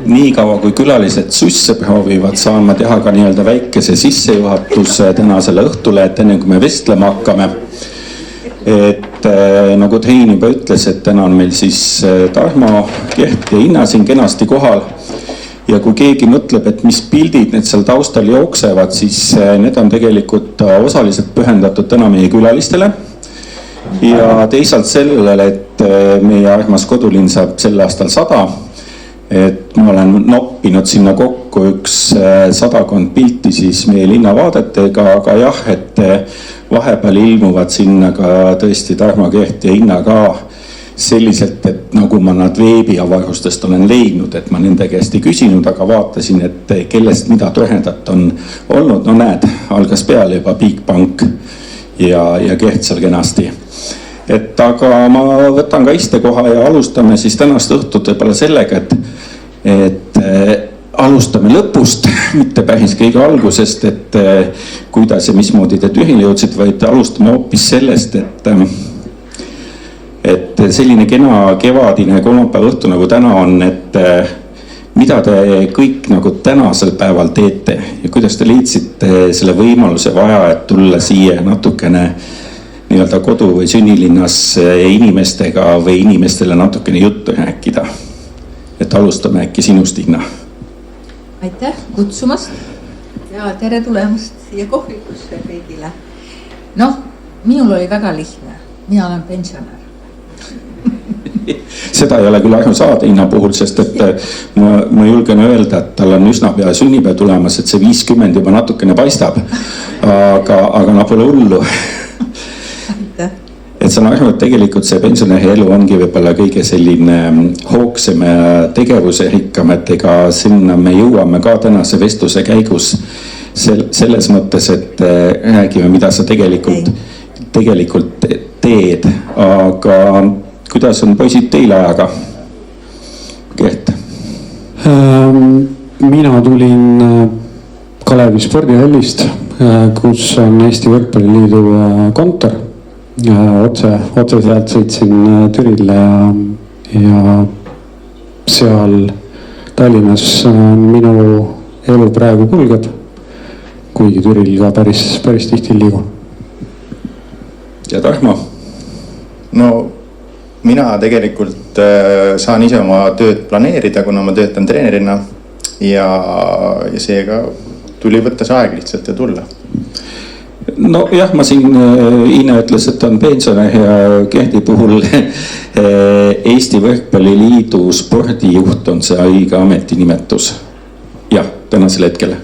nii kaua kui külalised susse proovivad, saan ma teha ka nii-öelda väikese sissejuhatuse tänasele õhtule, et enne kui me vestlema hakkame. Et nagu Triin juba ütles, et täna on meil siis Tarmo, Kert ja Inna siin kenasti kohal. Ja kui keegi mõtleb, et mis pildid need seal taustal jooksevad, siis need on tegelikult osaliselt pühendatud täna meie külalistele. Ja teisalt sellele, et meie armas kodulinn saab sel aastal 100. Et ma olen noppinud sinna kokku üks 100 pilti siis meie linnavaadetega, aga jah, et vahepeal ilmuvad sinna ka tõesti Tarmo, Kert ja Inna ka selliselt, et nagu ma nad veebiavarustest olen leidnud, et ma nende käest ei küsinud, aga vaatasin, et kellest mida tohendat on olnud. No näed, algas peale juba Bigbank ja Kert seal kenasti. Et aga ma võtan ka istekoha ja alustame siis tänast õhtut võib-olla sellega, et alustame lõpust, mitte päris kõige algusest, et kuidas ja mismoodi te tühile jõudsid, vaid alustame hoopis sellest, et selline kena kevadine kolmapäeva õhtu nagu täna on, et mida te kõik nagu tänasel päeval teete ja kuidas te leidsite selle võimaluse vaja, et tulla siia natukene nii-öelda kodu või sünnilinnas inimestega või inimestele natukene juttu rääkida. Et alustame äkki sinust, Inna. Aitäh kutsumast ja tere tulemast siia kohvikusse kõigile. Noh, minul oli väga lihtne. Mina olen pensionär. Seda ei ole küll aru saada Inna puhul, sest et ma julgen öelda, et tal on üsna pea sünnipäev tulemas, et see 50 juba natukene paistab. Aga no pole hullu. Et saan aru, et tegelikult see pensionäri elu ongi võib-olla kõige selline hoogsem ja tegevuse rikkam, et ega sinna me jõuame ka tänase vestluse käigus selles mõttes, et räägime, mida sa tegelikult teed. Aga kuidas on poisid teil ajaga? Kert? Mina tulin Kalevi spordihallist, kus on Eesti Võrkpalliliidu kontor. Otse sealt sõitsin Türile ja seal Tallinnas minu elu praegu kulgeb, kuigi Türil ka päris tihti liigun. Ja Tarmo? No mina tegelikult saan ise oma tööd planeerida, kuna ma töötan treenerina ja seega tuli võtta see aeg lihtsalt ja tulla. No jah, ma siin Inna ütles, et on pensionär ja Kerti puhul Eesti Võrkpalliliidu spordijuht on see õige ametinimetus. Jah, tänasel hetkel.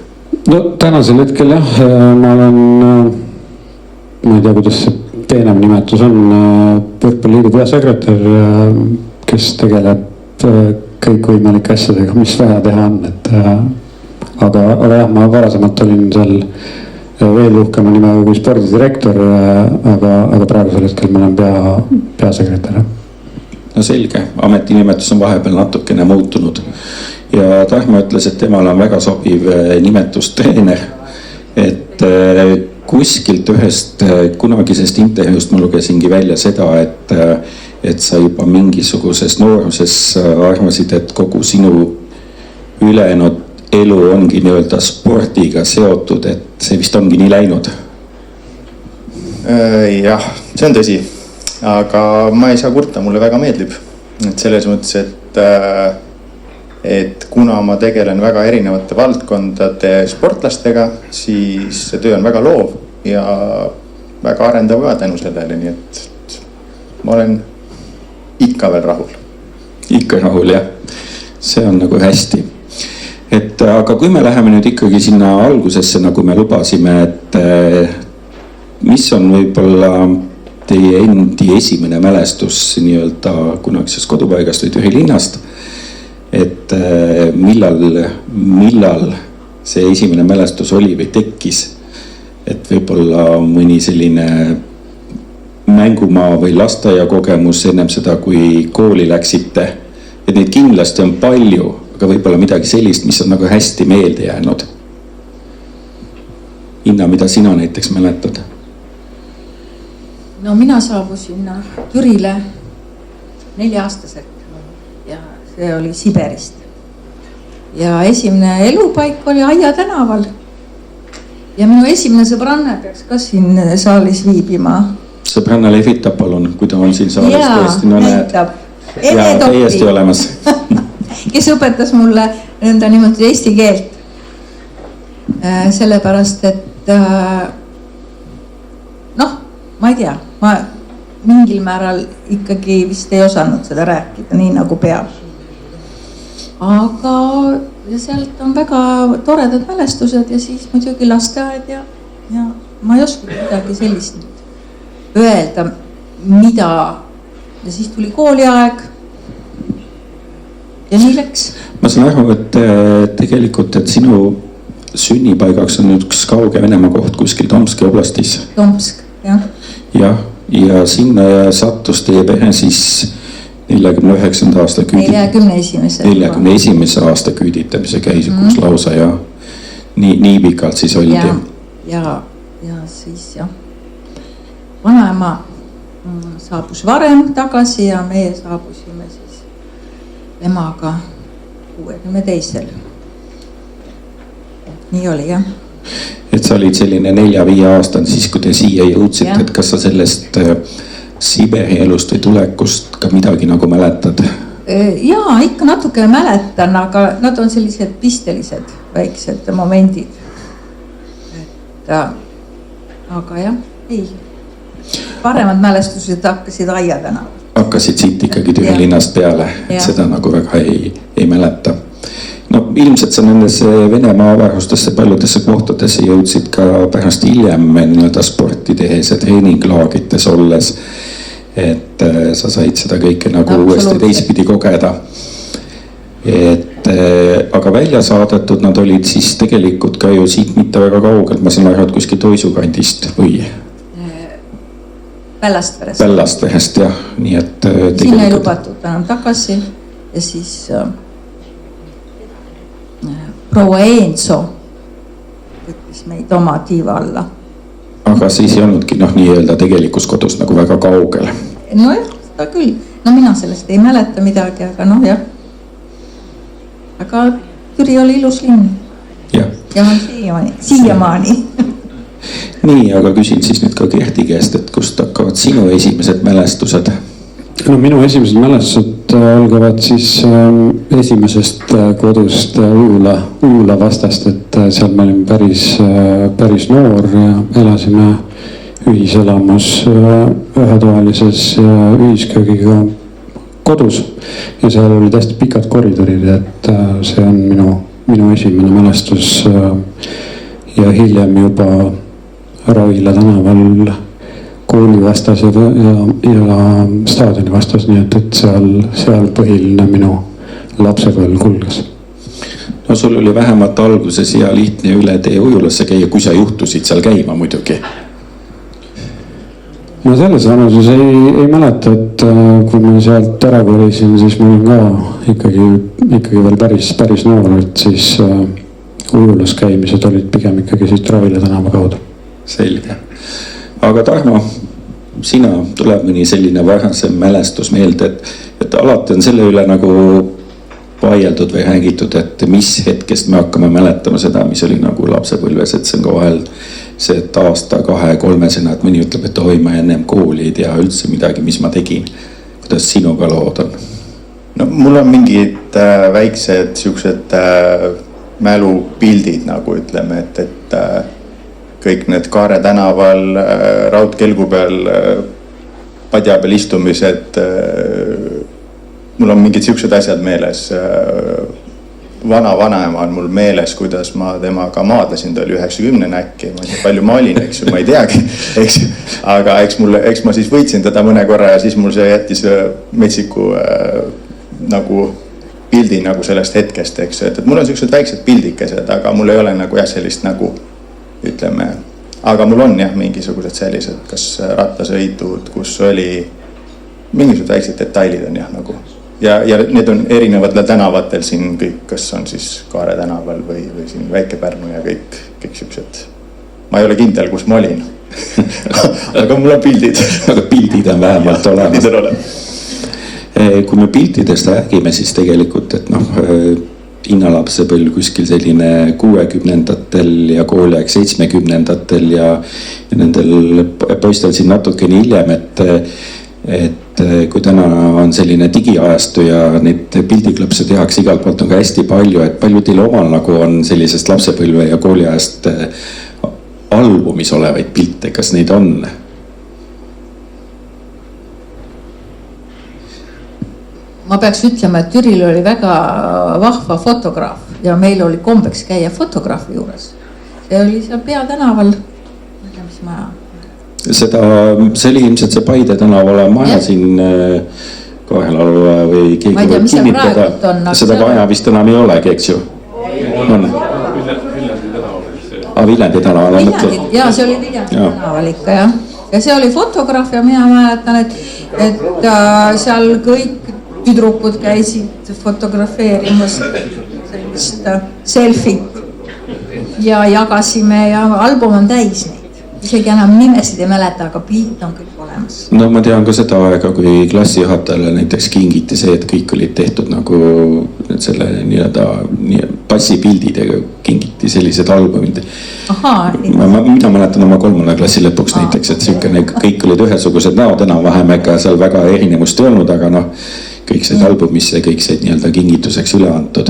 No tänasel hetkel jah, ma olen, ma ei tea, kuidas see peenem nimetus on, Võrkpalliliidu peasekretär, kes tegeleb kõikvõimalike asjadega, mis vaja teha on. Aga jah, ma varasemalt olin seal veel uhkema nimega kui spordidirektor, aga praegusel hetkel ma olen peasekretär. No selge, ametinimetus on vahepeal natukene muutunud. Ja Tarmo ütles, et temal on väga sobiv nimetus treener. Et kuskilt ühest kunagisest intervjuust ma lugesingi välja seda, et sa juba mingisuguses nooruses arvasid, et kogu sinu ülejäänud elu ongi nii-öelda spordiga seotud, et see vist ongi nii läinud. Jah, see on tõsi, aga ma ei saa kurta, mulle väga meeldib. Et selles mõttes, et kuna ma tegelen väga erinevate valdkondade sportlastega, siis see töö on väga loov ja väga arendav ka tänu sellele, nii et ma olen ikka veel rahul. Ikka rahul, jah. See on nagu hästi. Et aga kui me läheme nüüd ikkagi sinna algusesse, nagu me lubasime, et mis on võib-olla teie endi esimene mälestus nii-öelda kunagisest kodupaigast või Türilinnast, et millal see esimene mälestus oli või tekkis, et võib-olla mõni selline mängumaa või lasteaia kogemus ennem seda, kui kooli läksite, et neid kindlasti on palju, aga võib-olla midagi sellist, mis on nagu hästi meelde jäänud. Inna, mida sina näiteks mäletad? No mina saabusin Türile 4-aastaselt ja see oli Siberist. ja esimene elupaik oli Aia tänaval. ja minu esimene sõbranne peaks ka siin saalis viibima. sõbranna lehvitab palun, kui ta on siin saalis tõesti, no näed. Ene Topi, täiesti olemas. kes õpetas mulle nõnda niimoodi eesti keelt. Sellepärast, et noh, ma ei tea, ma mingil määral ikkagi vist ei osanud seda rääkida nii nagu peab. Aga sealt on väga toredad mälestused ja siis muidugi lasteaed ja ma ei oska midagi sellist öelda, mida. Ja siis tuli kooliaeg ja nii läks. Ma saan aru, et tegelikult, et sinu sünnipaigaks on üks kauge Venemaa koht kuskil Tomski oblastis. Tomsk, jah. Ja sinna sattus teie pehe siis 49. aasta 41. aasta küüditamise käisikus lausa ja nii pikalt siis oldi. Ja siis jah. Vanaema saabus varem tagasi ja meie saabusime siis emaga 62. Nii oli jah. Et sa olid selline 4-5 aastane siis, kui te siia jõudsite, et kas sa sellest Siberi elust või tulekust ka midagi nagu mäletad? Jaa, ikka natuke mäletan, aga nad on sellised pistelised väiksed momendid. Aga jah, ei. Paremad mälestused hakkasid Aia tänaval. Hakkasid siit ikkagi Türilinnast peale, et seda nagu väga ei mäleta. No ilmselt sa nendesse Venemaa avarustesse paljudesse kohtadesse jõudsid ka pärast hiljem nii-öelda sporti tehes ja treeninglaagites olles. Et sa said seda kõike nagu uuesti teistpidi kogeda. Aga välja saadetud nad olid siis tegelikult ka ju siit mitte väga kaugelt. Ma saan aru, et kuskil Toisukandist või? Pällastvehest, jah. Nii et siin ei lubatud enam tagasi ja siis proua Eenso võttis meid oma tiiva alla. Aga siis ei olnudki nii-öelda tegelikus kodus nagu väga kaugel. No jah, seda küll. No mina sellest ei mäleta midagi, aga jah. Aga Türi oli ilus linn. Ja on siiamaani. Nii, aga küsin siis nüüd ka Kerti käest, et kust hakkavad sinu esimesed mälestused? No minu esimesed mälestused algavad siis esimesest kodust Uula vastast, et seal me olime päris noor ja elasime ühiselamus ühetoalises ühisköögiga kodus ja seal olid hästi pikad koridorid, et see on minu esimene mälestus ja hiljem juba Ravila tänaval kooli vastas ja staadioni vastas, nii et seal põhiline minu lapsepõlv kulges. No sul oli vähemalt alguses hea lihtne üle tee ujulasse käia, kui sa juhtusid seal käima muidugi. Ma selles vanuses ei mäleta, et kui ma sealt ära kolisin, siis ma olin ka ikkagi veel päris noor, et siis ujulas käimised olid pigem ikkagi siit Ravila tänava kaudu. Selge. Aga Tarmo, sina tuleb mõni selline varasem mälestus meelde, et alati on selle üle nagu vaieldud või räägitud, et mis hetkest me hakkame mäletama seda, mis oli nagu lapsepõlves, et see on ka vahel see, et aasta, 2-3 sena, et mõni ütleb, et oi, ma ennem kooli ei tea üldse midagi, mis ma tegin. Kuidas sinuga lood on? No mul on mingid väiksed siuksed mälupildid, nagu ütleme, et kõik need Kaare tänaval, raudkelgu peal, padja peal istumised. Mul on mingid siuksed asjad meeles. Vanaema on mul meeles, kuidas ma temaga maadlesin, ta oli 90 äkki, ma ei tea palju ma olin, eks ju, ma ei teagi, eks. Aga eks ma siis võitsin teda mõne korra ja siis mul see jättis metsiku nagu pildi nagu sellest hetkest, eks ju, et mul on siuksed väiksed pildikesed, aga mul ei ole nagu jah sellist nagu ütleme, aga mul on jah mingisugused sellised, kas rattasõidud, kus oli mingisugused väiksed detailid on jah nagu ja need on erinevatel tänavatel siin kõik, kas on siis Kaare tänaval või siin Väike-Pärnu ja kõik siuksed. Ma ei ole kindel, kus ma olin. aga mul on pildid. Aga pildid on vähemalt olemas. Kui me piltidest räägime, siis tegelikult, et hinnalapsepõlv kuskil selline 60-ndatel ja kooliaeg 70-ndatel ja nendel poistel siin natukene hiljem, et kui täna on selline digiajastu ja neid pildiklõpse tehakse igalt poolt on ka hästi palju, et palju teil omal nagu on sellisest lapsepõlve ja kooliajast albumis olevaid pilte, kas neid on? Ma peaks ütlema, et Türil oli väga vahva fotograaf ja meil oli kombeks käia fotograafi juures. See oli seal Peatänaval, ma ei tea, mis maja. See oli ilmselt see Paide tänavale maja siin Kahelalu või keegi võib kinnitada. Seda maja vist enam ei olegi, eks ju? On. Viljandi tänaval. Jaa, see oli Viljandi tänaval ikka, jah. Ja see oli fotograaf ja mina mäletan, et seal kõik tüdrukud käisid fotografeerimas sellist selfit ja jagasime ja album on täis neid. Isegi enam nimesid ei mäleta, aga pilt on kõik olemas. No ma tean ka seda aega, kui klassijuhatajale näiteks kingiti see, et kõik olid tehtud nagu selle passipildidega kingiti sellised albumid. Mina mäletan oma 3. klassi lõpuks näiteks, et siukene, kõik olid ühesugused näod enam-vähem, ega seal väga erinevust ei olnud, aga kõik said albumisse, kõik said nii-öelda kingituseks üle antud.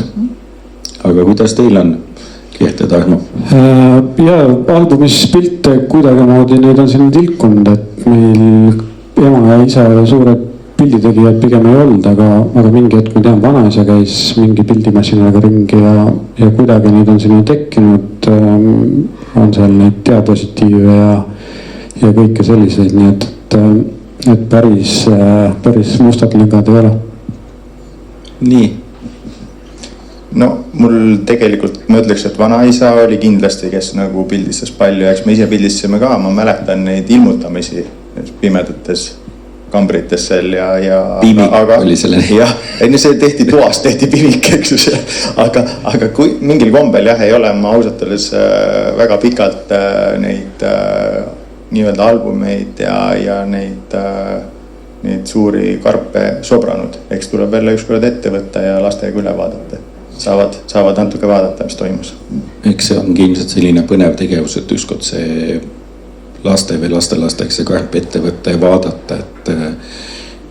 Aga kuidas teil on? Kehted Arno? Ja albumis pilte kuidagimoodi neid on siin tilkunud, et meil ema ja isa suured pilditegijad pigem ei olnud, aga mingi hetk ma tean, vanaisa käis mingi pildimasinaga ringi ja kuidagi neid on sinna tekkinud, on seal neid diapositiive ja kõike selliseid, nii et päris mustad lüngad ei ole. Nii. No mul tegelikult, ma ütleks, et vanaisa oli kindlasti, kes nagu pildistas palju, eks me ise pildistasime ka, ma mäletan neid ilmutamisi pimedates kambrites seal ja pimik oli selle. Jah, see tehti toast, tehti pimik, eks ju. Aga kui mingil kombel jah, ei ole ma ausalt öeldes väga pikalt neid nii-öelda albumeid ja neid suuri karpe sobranud. Eks tuleb veel ükskord ette võtta ja lastega üle vaadata. Saavad natuke vaadata, mis toimus. Eks see ongi ilmselt selline põnev tegevus, et ükskord see laste või lastelasteks see karp ette võtta ja vaadata,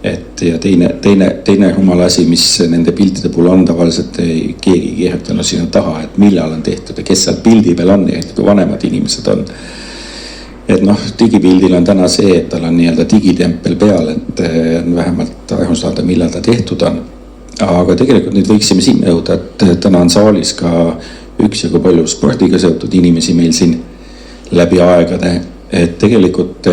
et ja teine rumal asi, mis nende piltide puhul on tavaliselt keegi kirjutanud sinna taha, et millal on tehtud ja kes seal pildi peal on ja kui vanemad inimesed on. Et digipildil on täna see, et tal on nii-öelda digitempel peal, et on vähemalt aru saada, millal ta tehtud on. Aga tegelikult nüüd võiksime sinna jõuda, et täna on saalis ka üksjagu palju spordiga seotud inimesi meil siin läbi aegade. Et tegelikult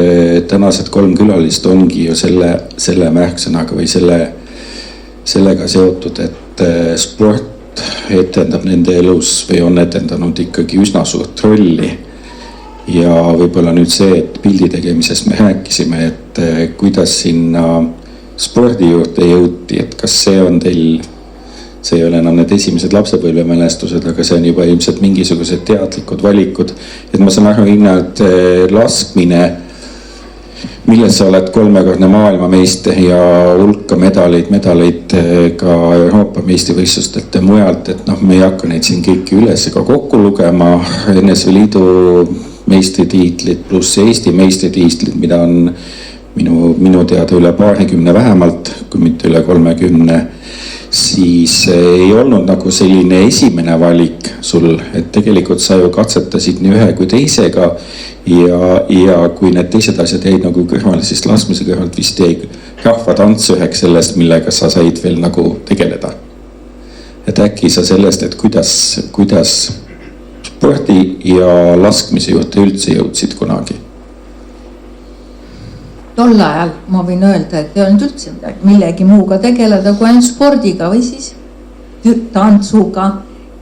tänased 3 külalist ongi ju selle märksõnaga või sellega seotud, et sport etendab nende elus või on etendanud ikkagi üsna suurt rolli. Ja võib-olla nüüd see, et pildi tegemisest me rääkisime, et kuidas sinna spordi juurde jõuti, et kas see on teil, see ei ole enam need esimesed lapsepõlvemälestused, aga see on juba ilmselt mingisugused teadlikud valikud. Et ma saan aru, Inna, et laskmine, milles sa oled 3-kordne maailmameister ja hulka medaleid ka Euroopa meistrivõistlustelt ja mujalt, et me ei hakka neid siin kõiki üles ega kokku lugema. NSV Liidu meistritiitlid pluss Eesti meistritiitlid, mida on minu teada üle 20 vähemalt, kui mitte üle 30, siis ei olnud nagu selline esimene valik sul, et tegelikult sa ju katsetasid nii ühe kui teisega ja kui need teised asjad jäid nagu kõrvale, siis laskmise kõrvalt vist jäi rahvatants üheks sellest, millega sa said veel nagu tegeleda. Et äkki sa sellest, et kuidas spordi ja laskmise juurde üldse jõudsid kunagi? Tol ajal ma võin öelda, et ei olnud üldse millegi muuga tegeleda kui ainult spordiga või siis tantsuga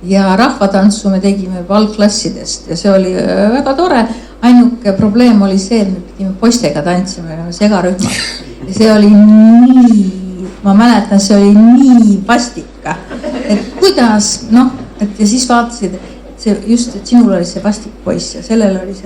ja rahvatantsu me tegime algklassidest ja see oli väga tore. Ainuke probleem oli see, et me pidime poistega tantsima segarühmad ja see oli nii, ma mäletan, see oli nii vastika, et kuidas, et ja siis vaatasid, et sinul oli see vastik poiss ja sellel oli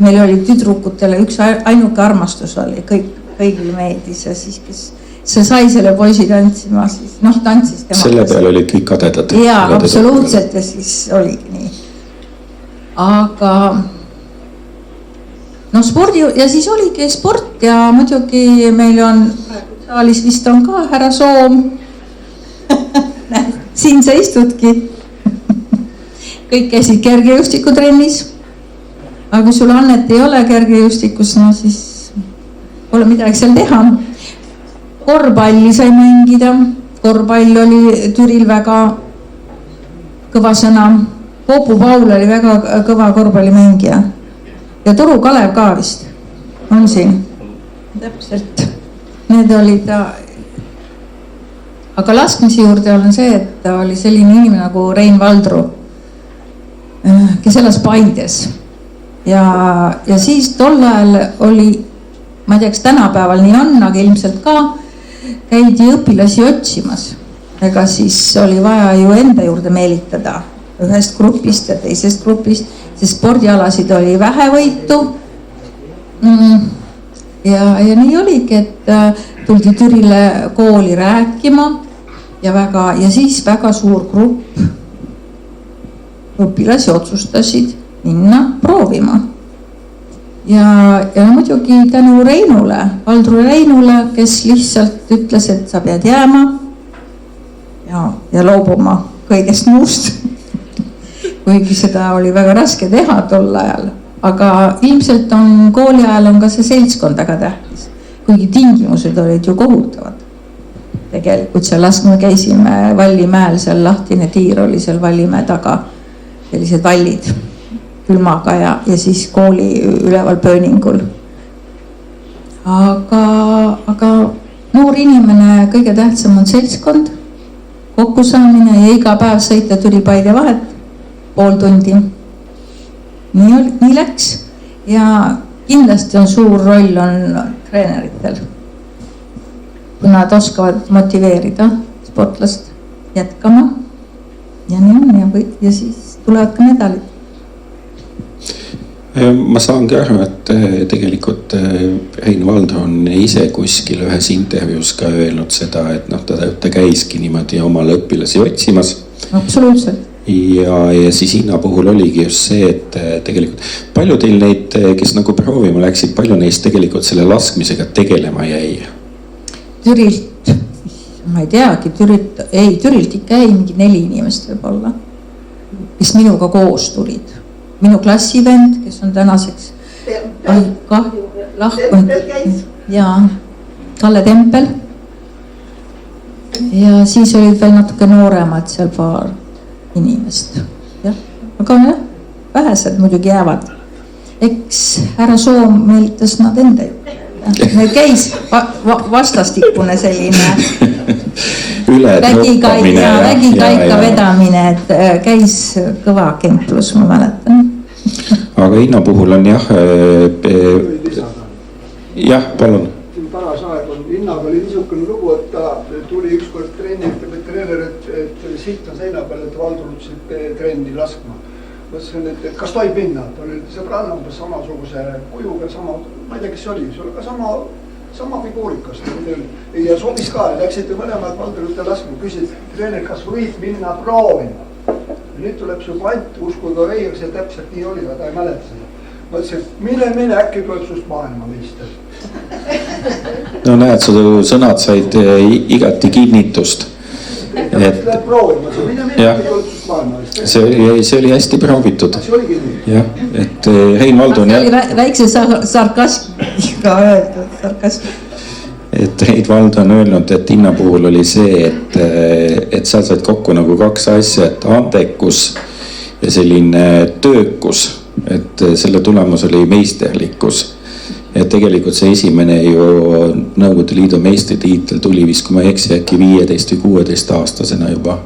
meil oli tüdrukutele üks ainuke armastus oli, kõigile meeldis ja siis, kes see sai selle poisi tantsima, siis noh, tantsis tema. Selle peale olid kõik kadedad. Jaa, absoluutselt ja siis oligi nii. Aga no spordi ja siis oligi sport ja muidugi meil on saalis vist on ka härra Soom. Siin sa istudki. Kõik käisid kergejõustikutrennis. Aga kui sul Annet ei ole kergejõustikus, no siis pole midagi seal teha. Korvpalli sai mängida. Korvpall oli Türil väga kõva sõna. Popu Paul oli väga kõva korvpallimängija. Ja Turu Kalev ka vist on siin. Täpselt. Need olid aga laskmise juurde on see, et ta oli selline inimene nagu Rein Valdru, kes elas Paides. Ja siis tol ajal oli, ma ei tea, kas tänapäeval nii on, aga ilmselt ka, käidi õpilasi otsimas. Ega siis oli vaja ju enda juurde meelitada ühest grupist ja teisest grupist, sest spordialasid oli vähevõitu. Ja nii oligi, et tuldi Türile kooli rääkima ja siis väga suur grupp õpilasi otsustasid minna proovima. Ja muidugi tänu Reinule, Valdru Reinule, kes lihtsalt ütles, et sa pead jääma ja loobuma kõigest muust. Kuigi seda oli väga raske teha tol ajal. Aga ilmselt on kooli ajal on ka see seltskond väga tähtis. Kuigi tingimused olid ju kohutavad. Tegelikult seal laskma käisime Vallimäel, seal lahtine tiir oli seal Vallimäe taga. Sellised vallid külmaga ja siis kooli üleval pööningul. Aga noor inimene, kõige tähtsam on seltskond, kokkusaamine ja iga päev sõita Türi Paide vahet pool tundi. Nii läks ja kindlasti on suur roll on treeneritel. Kui nad oskavad motiveerida sportlast jätkama ja nii on ja siis tulevad ka medalid. Ma saangi aru, et tegelikult Rein Valdru on ise kuskil ühes intervjuus ka öelnud seda, et ta käiski niimoodi omale õpilasi otsimas. Absoluutselt. Ja siis Inna puhul oligi just see, et tegelikult palju teil neid, kes nagu proovima läksid, palju neist tegelikult selle laskmisega tegelema jäi? Türilt, ma ei teagi, Türilt ikka jäi mingi 4 inimest võib-olla, kes minuga koos tulid. Minu klassivend, kes on tänaseks lahkunud ja Kalle Tempel. Ja siis olid veel natuke nooremad seal paar inimest. Aga vähesed muidugi jäävad. Eks härra Soom meelitas nad enda juurde. Käis vastastikune selline vägikaika vedamine, et käis kõva kemplus, ma mäletan. Aga Inna puhul on jah, palun. Paras aeg on, Innaga oli niisugune lugu, et ta tuli ükskord trenni, ütleb, et treener, et siit on seina peal, et Valdur ütles trenni laskma. Mõtlesin, et kas tohib minna, ta oli sõbranna umbes samasuguse kujuga, ma ei tea, kes see oli, see oli ka sama figuurikast. Ja sobis ka, läksite mõlemad Valdur ütle laskma, küsid treener, kas võid minna proovima. Nüüd tuleb su pant, uskuda või, see täpselt nii oli, aga ta ei mäleta seda. Mõtlesin, mine, äkki tuleb sust maailmameister. No näed, su sõnad said igati kinnitust. See oli hästi proovitud. Jah, et Rein Valdru on väikse sarkasmiga öeldud. Et Rein Valdru on öelnud, et Inna puhul oli see, et sa said kokku nagu 2 asja, et andekus ja selline töökus, et selle tulemus oli meisterlikkus. Ja tegelikult see esimene ju Nõukogude Liidu meistritiitel tuli vist, kui ma eksi, äkki 15 või 16 aastasena juba.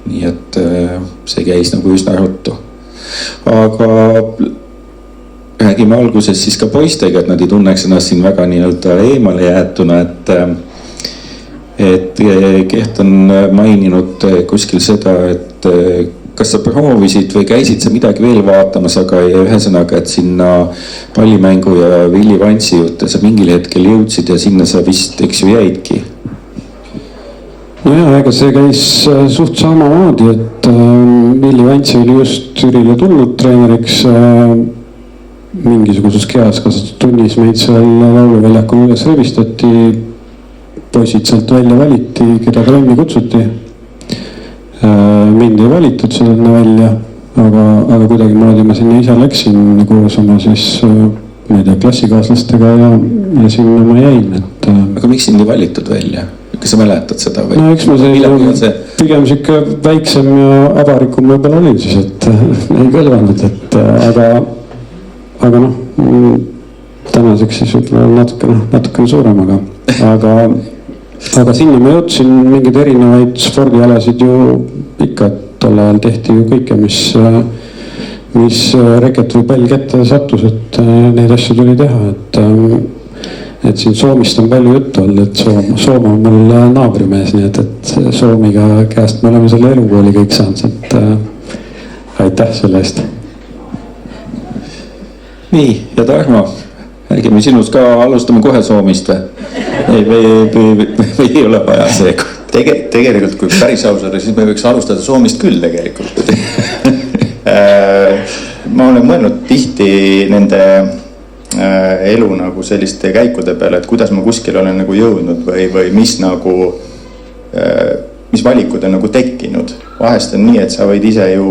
Nii et see käis nagu üsna ruttu. Aga räägime alguses siis ka poistega, et nad ei tunneks ennast siin väga nii-öelda eemale jäetuna, et Keht on maininud kuskil seda, et kas sa proovisid või käisid sa midagi veel vaatamas, aga ühesõnaga, et sinna pallimängu ja Villi Vantsi juurde sa mingil hetkel jõudsid ja sinna sa vist, eks ju, jäidki? nojah, ega see käis suht samamoodi, et Villi Vantsi oli just Türile tulnud treeneriks. Mingisuguses kehas kasvatud tunnis meid seal lauluväljakul üles revistati. Poisid sealt välja valiti, keda trenni kutsuti. Mind ei valitud sinna välja, aga kuidagimoodi ma sinna ise läksin koos oma siis, ma ei tea, klassikaaslastega ja sinna ma jäin, et. Aga miks sind ei valitud välja? Kas sa mäletad seda või? No eks ma pigem siuke väiksem ja avarikum võib-olla olin siis, et ei kõlvanud, et aga noh, tänaseks siis võib-olla natukene suurem, aga sinna ma jõudsin mingeid erinevaid spordialasid ju ikka, tol ajal tehti ju kõike, mis reket või pall kätte sattus, et neid asju tuli teha, et siin Soomist on palju juttu olnud, et Soome on mul naabrimees, nii et Soomiga käest me oleme selle elukooli kõik saanud, et aitäh selle eest. Nii, ja Tarmo, räägime sinust ka, alustame kohe Soomist või ei ole vaja seega? Tegelikult, kui päris aus olla, siis me võiks alustada Soomist küll tegelikult. Ma olen mõelnud tihti nende elu nagu selliste käikude peale, et kuidas ma kuskil olen nagu jõudnud või mis valikud on nagu tekkinud. Vahest on nii, et sa võid ise ju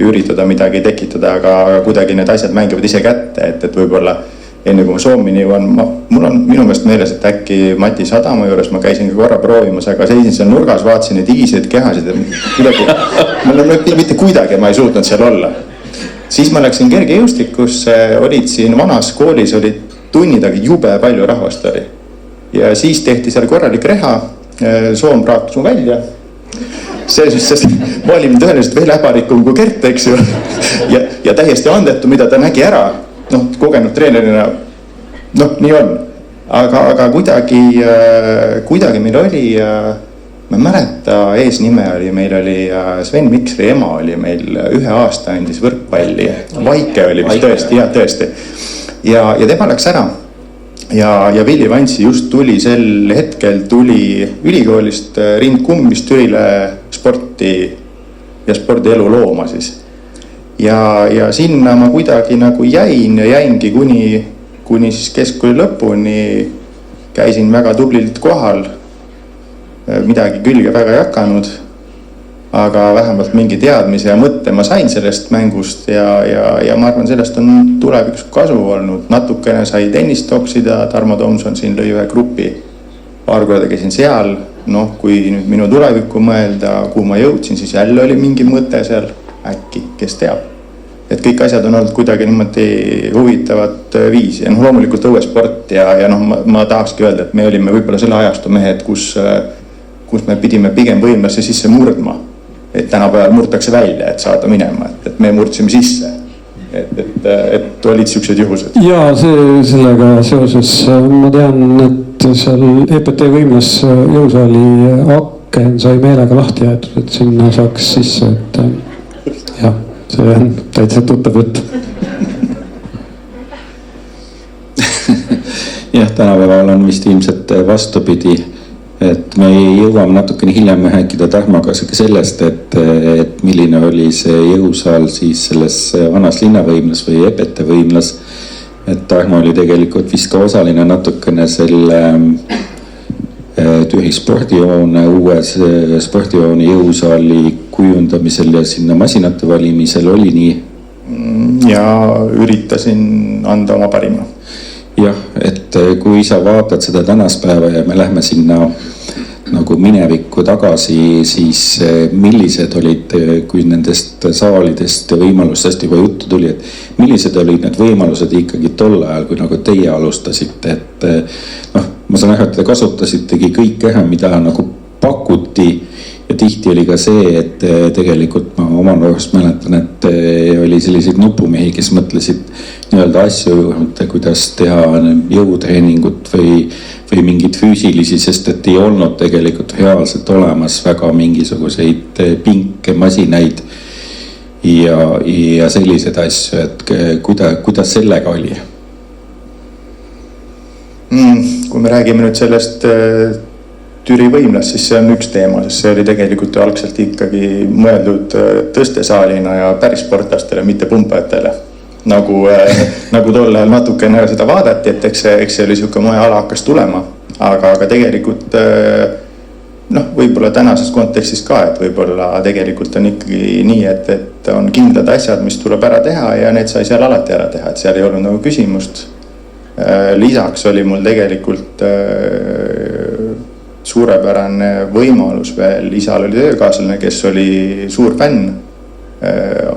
üritada midagi tekitada, aga kuidagi need asjad mängivad ise kätte, et võib-olla enne kui ma Soomini jõuan, mul on minu meelest meeles, et äkki Mati Sadama juures ma käisin ka korra proovimas, aga seisin seal nurgas, vaatasin neid higiseid kehasid ja mitte kuidagi ma ei suutnud seal olla. Siis ma läksin kergejõustikusse, olid siin vanas koolis, olid tunnid, aga jube palju rahvast oli. Ja siis tehti seal korralik reha, Soom praatus mu välja. Sest ma olin tõenäoliselt veel häbarikum kui Gert, eks ju. Ja täiesti andetu, mida ta nägi ära. Kogenud treenerina, nii on. Aga kuidagi meil oli, ma mäleta, eesnime oli, meil oli Sven Miksri ema oli meil 1 aasta andis võrkpalli. Vaike oli vist tõesti. Ja tema läks ära. Ja Villi Vantsi just tuli sel hetkel ülikoolist Rindkumbist Türile sporti ja spordielu looma siis. Ja sinna ma kuidagi nagu jäingi kuni siis keskkooli lõpuni, käisin väga tublilt kohal, midagi külge väga ei hakanud, aga vähemalt mingi teadmise ja mõtte ma sain sellest mängust ja ma arvan, sellest on tulevikus kasu olnud. Natukene sai tennist toksida, Tarmo Tomson siin lõi ühe grupi, paar korda käisin seal, kui nüüd minu tulevikku mõelda, kuhu ma jõudsin, siis jälle oli mingi mõte seal, äkki, kes teab. Et kõik asjad on olnud kuidagi niimoodi huvitavat viisi ja loomulikult õuesport ja ma tahakski öelda, et me olime võib-olla selle ajastu mehed, kus me pidime pigem võimlasse sisse murdma. Et tänapäeval murtakse välja, et saada minema, et me murdsime sisse. Et olid siuksed juhused. Ja sellega seoses ma tean, et seal EPT võimlas jõusaali aken sai meelega lahti jäetud, et sinna saaks sisse, et jah. See on täitsa tuttav võtt. Jah, tänapäeval on vist ilmselt vastupidi, et me jõuame natukene hiljem rääkida Tarmoga sellest, et milline oli see jõusaal siis selles vanas linnavõimlas või EPT võimlas. Et Tarmo oli tegelikult vist ka osaline natukene selle Türi spordijoone, uue spordijoone jõusaali kujundamisel ja sinna masinate valimisel oli nii? Ja üritasin anda oma parima. Jah, et kui sa vaatad seda tänaspäeva ja me lähme sinna nagu minevikku tagasi, siis millised olid, kui nendest saalidest ja võimalustest juba juttu tuli, et millised olid need võimalused ikkagi tol ajal, kui nagu teie alustasite, et ma saan aru, et te kasutasitegi kõik ära, mida nagu pakuti ja tihti oli ka see, et tegelikult ma oma noorust mäletan, et oli selliseid nupumehi, kes mõtlesid nii-öelda asju, kuidas teha jõutreeningut või mingid füüsilisi, sest et ei olnud tegelikult reaalselt olemas väga mingisuguseid pinke, masinaid ja selliseid asju, et kuidas sellega oli? Kui me räägime nüüd sellest Türi võimlas, siis see on üks teema, sest see oli tegelikult ju algselt ikkagi mõeldud tõstesaalina ja päris sportlastele, mitte pumpajatele. Nagu tol ajal natukene seda vaadati, et eks see oli siuke moeala hakkas tulema, aga tegelikult võib-olla tänases kontekstis ka, et võib-olla tegelikult on ikkagi nii, et on kindlad asjad, mis tuleb ära teha ja need sai seal alati ära teha, et seal ei olnud nagu küsimust. Lisaks oli mul tegelikult suurepärane võimalus veel, isal oli töökaaslane, kes oli suur fänn,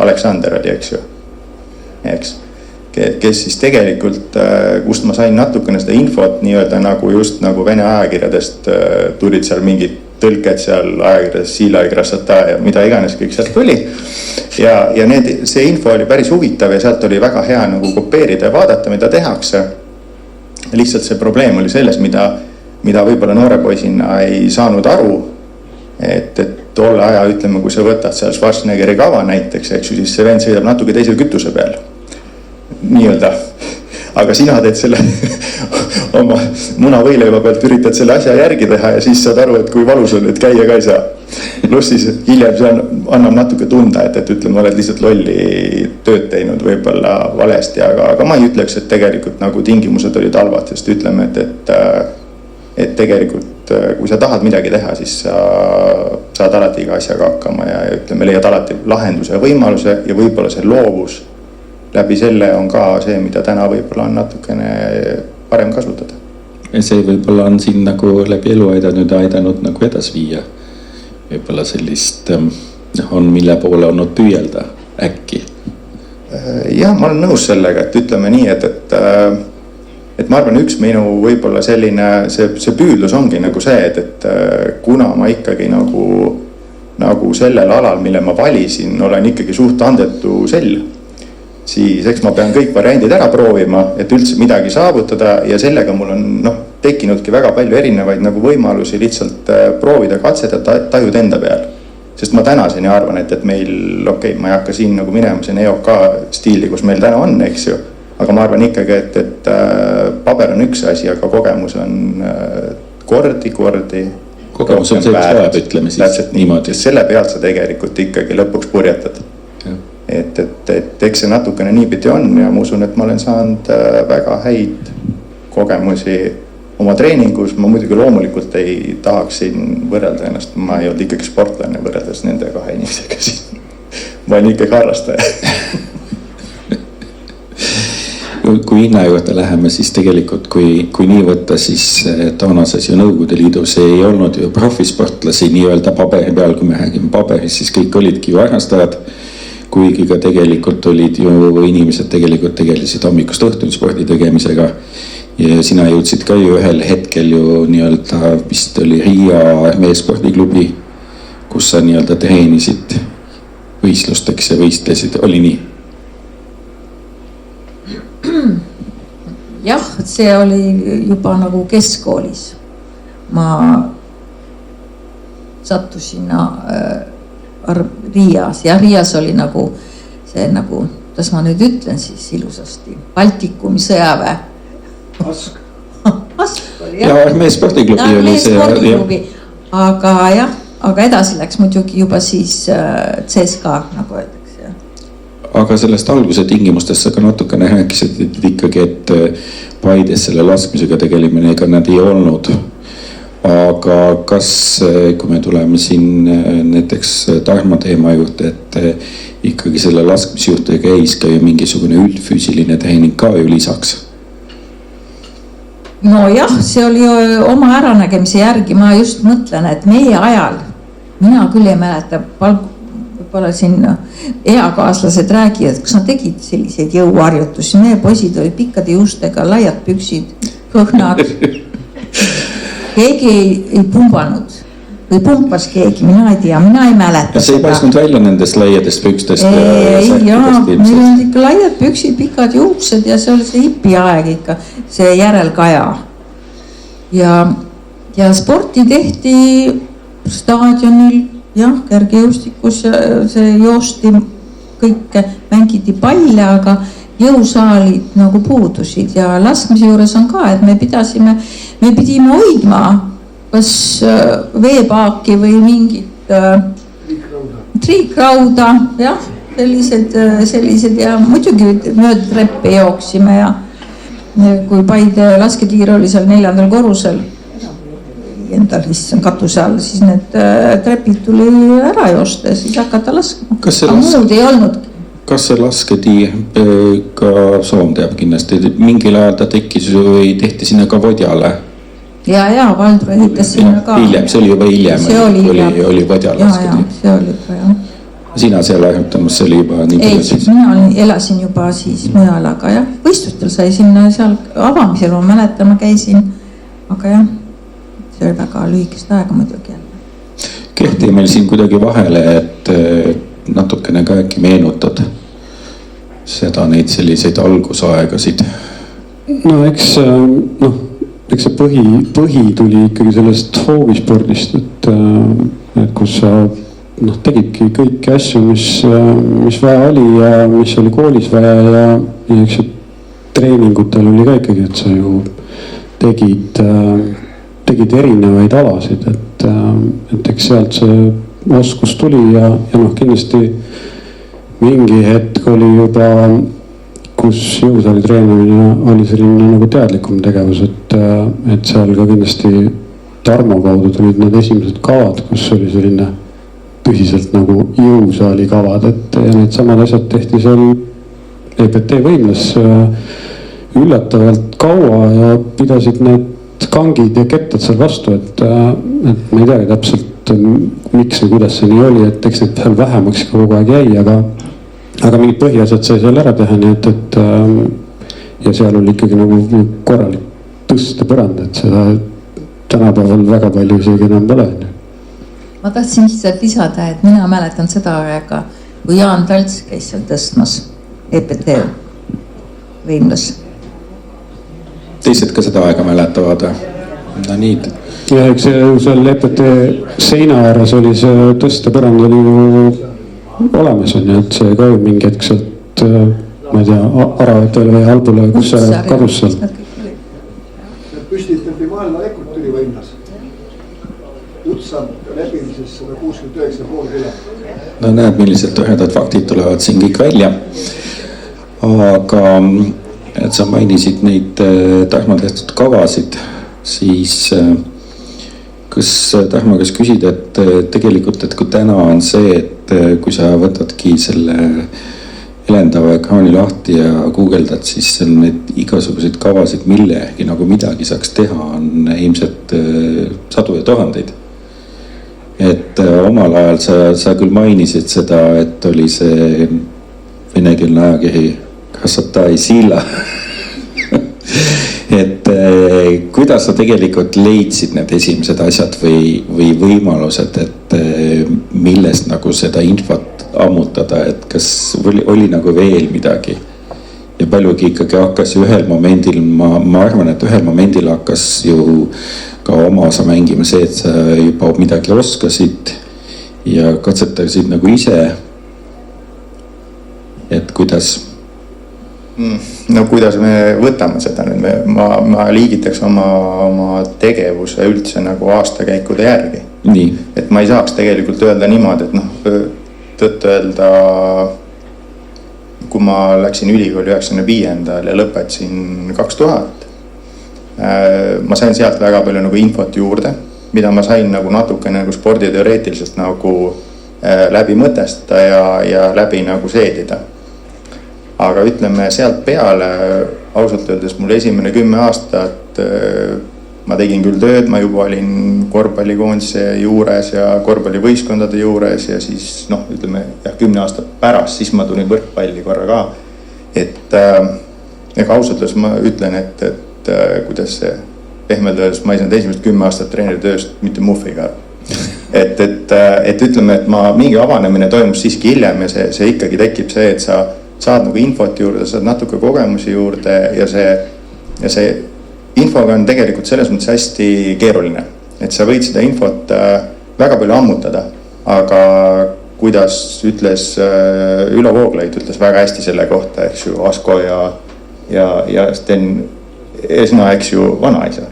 Aleksander oli, eks ju, kes siis tegelikult, kust ma sain natukene seda infot nii-öelda nagu just nagu Vene ajakirjadest tulid seal mingid tõlked seal ajakirjades, Siilai Krasata ja mida iganes kõik sealt tuli. Ja see info oli päris huvitav ja sealt oli väga hea nagu kopeerida ja vaadata, mida tehakse. Lihtsalt see probleem oli selles, mida võib-olla noore poisina ei saanud aru, et tolle aja, ütleme, kui sa võtad seal Schwarzeneggeri kava näiteks, eks ju, siis see vend sõidab natuke teise kütuse peal. Nii-öelda. Aga sina teed selle oma munavõileiva pealt, üritad selle asja järgi teha ja siis saad aru, et kui valus on, et käia ka ei saa. Pluss siis hiljem see annab natuke tunda, et ütleme, oled lihtsalt lolli tööd teinud võib-olla valesti, aga ma ei ütleks, et tegelikult nagu tingimused olid halvad, sest ütleme, et tegelikult kui sa tahad midagi teha, siis sa saad alati iga asjaga hakkama ja ütleme, leiad alati lahenduse ja võimaluse ja võib-olla see loovus läbi selle on ka see, mida täna võib-olla on natukene parem kasutada. Ja see võib-olla on siin nagu läbi elu aidanud nagu edas viia. Võib-olla sellist on mille poole olnud püüelda äkki. Jah, ma olen nõus sellega, et ütleme nii, et ma arvan, üks minu võib-olla selline, see püüdlus ongi nagu see, et kuna ma ikkagi nagu sellel alal, mille ma valisin, olen ikkagi suht andetu sell, siis eks ma pean kõik variandid ära proovima, et üldse midagi saavutada ja sellega mul on tekkinudki väga palju erinevaid nagu võimalusi lihtsalt proovida katsetada tajud enda peal. Sest ma tänaseni arvan, et meil, ma ei hakka siin nagu minema see EOK stiili, kus meil täna on, eks ju, aga ma arvan ikkagi, et paber on üks asi, aga kogemus on kordi. Kogemus on see, mis vajab, ütleme siis niimoodi. Selle pealt sa tegelikult ikkagi lõpuks purjetad. Et eks see natukene niipidi on ja ma usun, et ma olen saanud väga häid kogemusi oma treeningus. Ma muidugi loomulikult ei tahaks siin võrrelda ennast, ma ei olnud ikkagi sportlane võrreldes nende kahe inimesega siin. Ma olen ikkagi harrastaja. Kui hinna juurde läheme, siis tegelikult kui nii võtta, siis toonases ja Nõukogude Liidus ei olnud ju profisportlasi nii-öelda paberi peal, kui me räägime paberis, siis kõik olidki ju harrastajad. Kuigi ka tegelikult olid ju inimesed tegelesid hommikust õhtuni spordi tegemisega ja sina jõudsid ka ju ühel hetkel ju nii-öelda vist oli Riia meesspordiklubi, kus sa nii-öelda treenisid võistlusteks ja võistlesid, oli nii? Jah, see oli juba nagu keskkoolis. Ma sattusin Riias ja Riias oli nagu see nagu, kuidas ma nüüd ütlen siis ilusasti, Baltikumi sõjaväe. Ask oli jah. Ja meesspordiklubi oli see. Aga edasi läks muidugi juba siis CSKA nagu öeldakse. Aga sellest alguse tingimustest sa ka natukene rääkisid, et ikkagi, et Paides selle laskmisega tegelemine, ega nad ei olnud. Aga kas, kui me tuleme siin näiteks Tarmo teema juurde, et ikkagi selle laskmisjuurde käis ka ju mingisugune üldfüüsiline treening ka ju lisaks? No jah, see oli oma äranägemise järgi, ma just mõtlen, et meie ajal, mina küll ei mäleta, võib-olla siin eakaaslased räägivad, kas nad tegid selliseid jõuharjutusi, meie poisid olid pikkade juustega, laiad püksid, kõhnad. Keegi ei pumbanud või pumpas keegi, mina ei tea, mina ei mäleta. See ei paistnud välja nendest laiadest pükstest? Meil on ikka laiad püksid, pikad juuksed ja see oli see hipi aeg ikka, see järelkaja. Ja sporti tehti staadionil, jah, kergejõustikus see joosti kõike, mängiti palle, aga jõusaalid nagu puudusid ja laskmise juures on ka, et me pidime hoidma kas veepaaki või mingit triikrauda, jah, sellised ja muidugi mööda treppe jooksime ja kui Paide lasketiir oli seal 4. korrusel, endal issand katuse all, siis need trepid tuli ära joosta ja siis hakata laskma. Muud ei olnudki. Kas see lasketiir, ka Soom teab kindlasti, mingil ajal ta tekkis või tehti sinna ka Vodjale? Ja, Valdro ehitas sinna ka. Hiljem, see oli juba hiljem, oli Vodjal lasketiir. See oli juba, jah. Sina seal aegutamas, see oli juba nii palju siis? Mina elasin juba siis mujal, aga jah, võistlustel sai sinna seal avamisel, ma mäletan, ma käisin, aga jah, see oli väga lühikest aega muidugi jälle. Kehti meil siin kuidagi vahele, et natukene ka äkki meenutad seda neid selliseid algusaegasid? No eks see põhi tuli ikkagi sellest hoovispordist, et kus sa tegidki kõiki asju, mis vaja oli ja mis oli koolis vaja ja eks treeningutel oli ka ikkagi, et sa ju tegid erinevaid alasid, et eks sealt see oskus tuli ja kindlasti mingi hetk oli juba, kus jõusaali treenimine oli selline nagu teadlikum tegevus, et seal ka kindlasti Tarmo kaudu tulid need esimesed kavad, kus oli selline tõsiselt nagu jõusaali kavad, ja need samad asjad tehti seal EPT võimlas üllatavalt kaua ja pidasid need kangid ja kettad seal vastu, et ma ei teagi täpselt, miks või kuidas see nii oli, et eks neid veel vähemaks kogu aeg jäi, aga mingid põhiasjad sai seal ära teha, nii et ja seal oli ikkagi nagu korralik tõstepõrand, et seda tänapäeval väga palju isegi enam pole. Ma tahtsin lihtsalt lisada, et mina mäletan seda aega, kui Jaan Talts käis seal tõstmas EPT võimlas. Teised ka seda aega mäletavad? No nii. Ja eks seal EPT seina ääres oli see tõstepõrand oli ju olemas, et see ka mingi hetk sealt, ma ei tea, Aravetele või Albule, kus see kadus seal. Püstitati maailma rekord tuli võimlas. Utsad läbimises 169,5 kilo. No näed, millised toredad faktid tulevad siin kõik välja. Aga et sa mainisid neid Tarmo tehtud kavasid, siis kas Tarmo käis küsida, et tegelikult, et kui täna on see, et kui sa võtadki selle helendava ekraani lahti ja guugeldad, siis need igasuguseid kavasid, millegi nagu midagi saaks teha, on ilmselt sadu ja tuhandeid. Et omal ajal sa küll mainisid seda, et oli see venekeelne ajakiri Krassatai Silla. Et kuidas sa tegelikult leidsid need esimesed asjad või võimalused, et millest nagu seda infot ammutada, et kas oli nagu veel midagi ja paljugi ikkagi hakkas ühel momendil, ma arvan, et ühel momendil hakkas ju ka oma osa mängima see, et sa juba midagi oskasid ja katsetasid nagu ise. Et kuidas? No kuidas me võtame seda nüüd, ma liigitaks oma tegevuse üldse nagu aastakäikude järgi. Nii. Et ma ei saaks tegelikult öelda niimoodi, et tõtt öelda, kui ma läksin ülikooli 95. ja lõpetasin 2000. Ma sain sealt väga palju nagu infot juurde, mida ma sain nagu natuke nagu sporditeoreetiliselt nagu läbi mõtestada ja läbi nagu seedida. Aga ütleme sealt peale, ausalt öeldes mul esimene 10 aastat ma tegin küll tööd, ma juba olin korvpallikoondise juures ja korvpallivõistkondade juures ja siis ütleme 10 aastat pärast, siis ma tulin võrkpalli korra ka. Et ega ausalt öeldes ma ütlen, et kuidas see pehmelt öeldes, ma ei saanud esimest 10 aastat treeneri tööst mitte muffiga. Et ütleme, et mingi avanemine toimus siiski hiljem ja see ikkagi tekib see, et sa saad nagu infot juurde, saad natuke kogemusi juurde ja see infoga on tegelikult selles mõttes hästi keeruline, et sa võid seda infot väga palju ammutada, aga kuidas ütles Ülo Vooglaid ütles väga hästi selle kohta, eks ju, Asko ja Sten Esna, eks ju, vanaisa.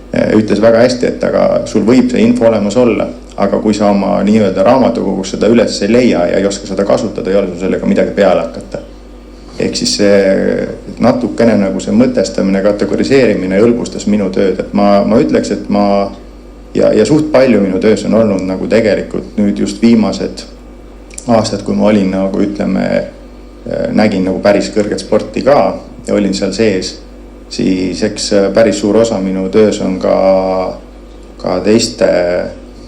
ütles väga hästi, et aga sul võib see info olemas olla, aga kui sa oma nii-öelda raamatukogus seda üles ei leia ja ei oska seda kasutada, ei ole sul sellega midagi peale hakata. Ehk siis see natukene nagu see mõtestamine, kategoriseerimine hõlbustas minu tööd, et ma ütleks, et ja suht palju minu töös on olnud nagu tegelikult nüüd just viimased aastad, kui ma olin nagu ütleme, nägin nagu päris kõrget sporti ka ja olin seal sees, siis eks päris suur osa minu töös on ka teiste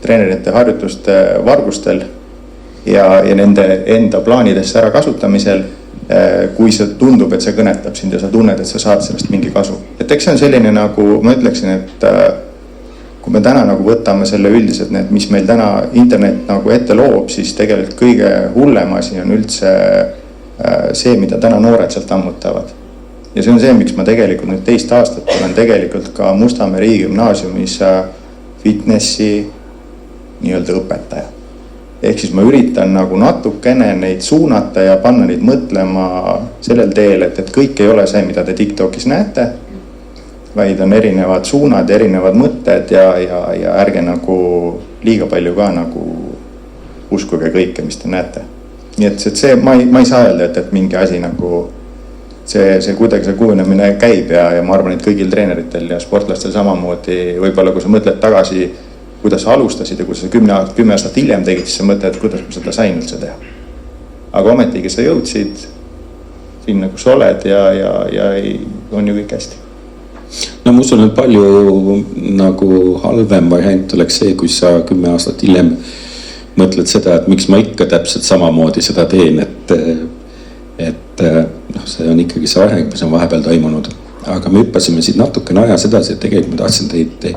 treenerite harjutuste vargustel ja nende enda plaanidesse ära kasutamisel, kui see tundub, et see kõnetab sind ja sa tunned, et sa saad sellest mingi kasu. Et eks see on selline nagu, ma ütleksin, et kui me täna nagu võtame selle üldiselt, mis meil täna internet nagu ette loob, siis tegelikult kõige hullem asi on üldse see, mida täna noored sealt ammutavad. Ja see on see, miks ma tegelikult nüüd 2 aastat olen tegelikult ka Mustamäe riigigümnaasiumis fitnessi nii-öelda õpetaja. Ehk siis ma üritan nagu natukene neid suunata ja panna neid mõtlema sellel teel, et kõik ei ole see, mida te TikTokis näete, vaid on erinevad suunad, erinevad mõtted ja ärge nagu liiga palju ka nagu uskuge kõike, mis te näete. Nii et see, ma ei saa öelda, et mingi asi nagu see kuidagi see kujunemine käib ja ma arvan, et kõigil treeneritel ja sportlastel samamoodi, võib-olla kui sa mõtled tagasi, kuidas sa alustasid ja kuidas sa 10 aastat hiljem tegid, siis sa mõtled, kuidas ma seda sain üldse teha. Aga ometigi sa jõudsid sinna, kus oled ja on ju kõik hästi. No ma usun, et palju nagu halvem variant oleks see, kui sa 10 aastat hiljem mõtled seda, et miks ma ikka täpselt samamoodi seda teen, et see on ikkagi see areng, mis on vahepeal toimunud. Aga me hüppasime siit natukene ajas edasi, et tegelikult ma tahtsin teid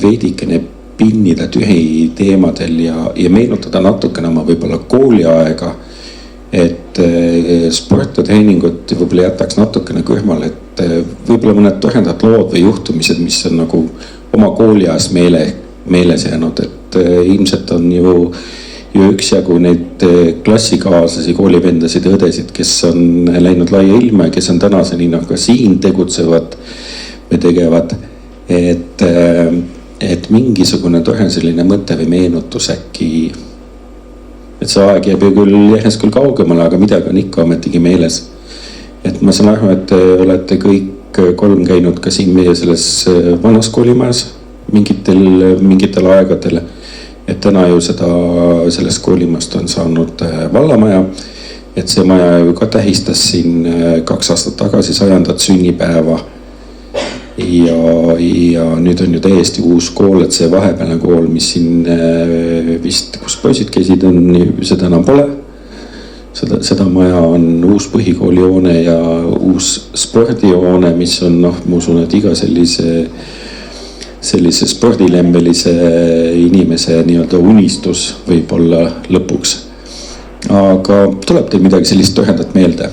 veidikene pinnida tühi teemadel ja meenutada natukene oma võib-olla kooliaega, et sport ja treeningut võib-olla jätaks natukene kõrmal, et võib-olla mõned toredad lood või juhtumised, mis on nagu oma kooliajas meeles jäänud, et ilmselt on ju üksjagu neid klassikaaslasi, koolivendasid ja õdesid, kes on läinud laia ilma ja kes on tänaseni ka siin tegutsevad või tegevad, et mingisugune tore selline mõte või meenutus äkki, et see aeg jääb ju küll järjest küll kaugemale, aga midagi on ikka ometigi meeles. Et ma saan aru, et te olete kõik 3 käinud ka siin meie selles vanas koolimajas mingitel aegadel. Et täna ju sellest koolimast on saanud vallamaja, et see maja ju ka tähistas siin 2 aastat tagasi 100. sünnipäeva. Ja nüüd on ju täiesti uus kool, et see vahepealne kool, mis siin vist, kus poisid käisid, seda enam pole. Seda maja on uus põhikoolijoone ja uus spordijoone, mis on, ma usun, et iga sellise spordilembelise inimese nii-öelda unistus võib olla lõpuks. Aga tuleb teil midagi sellist toredat meelde?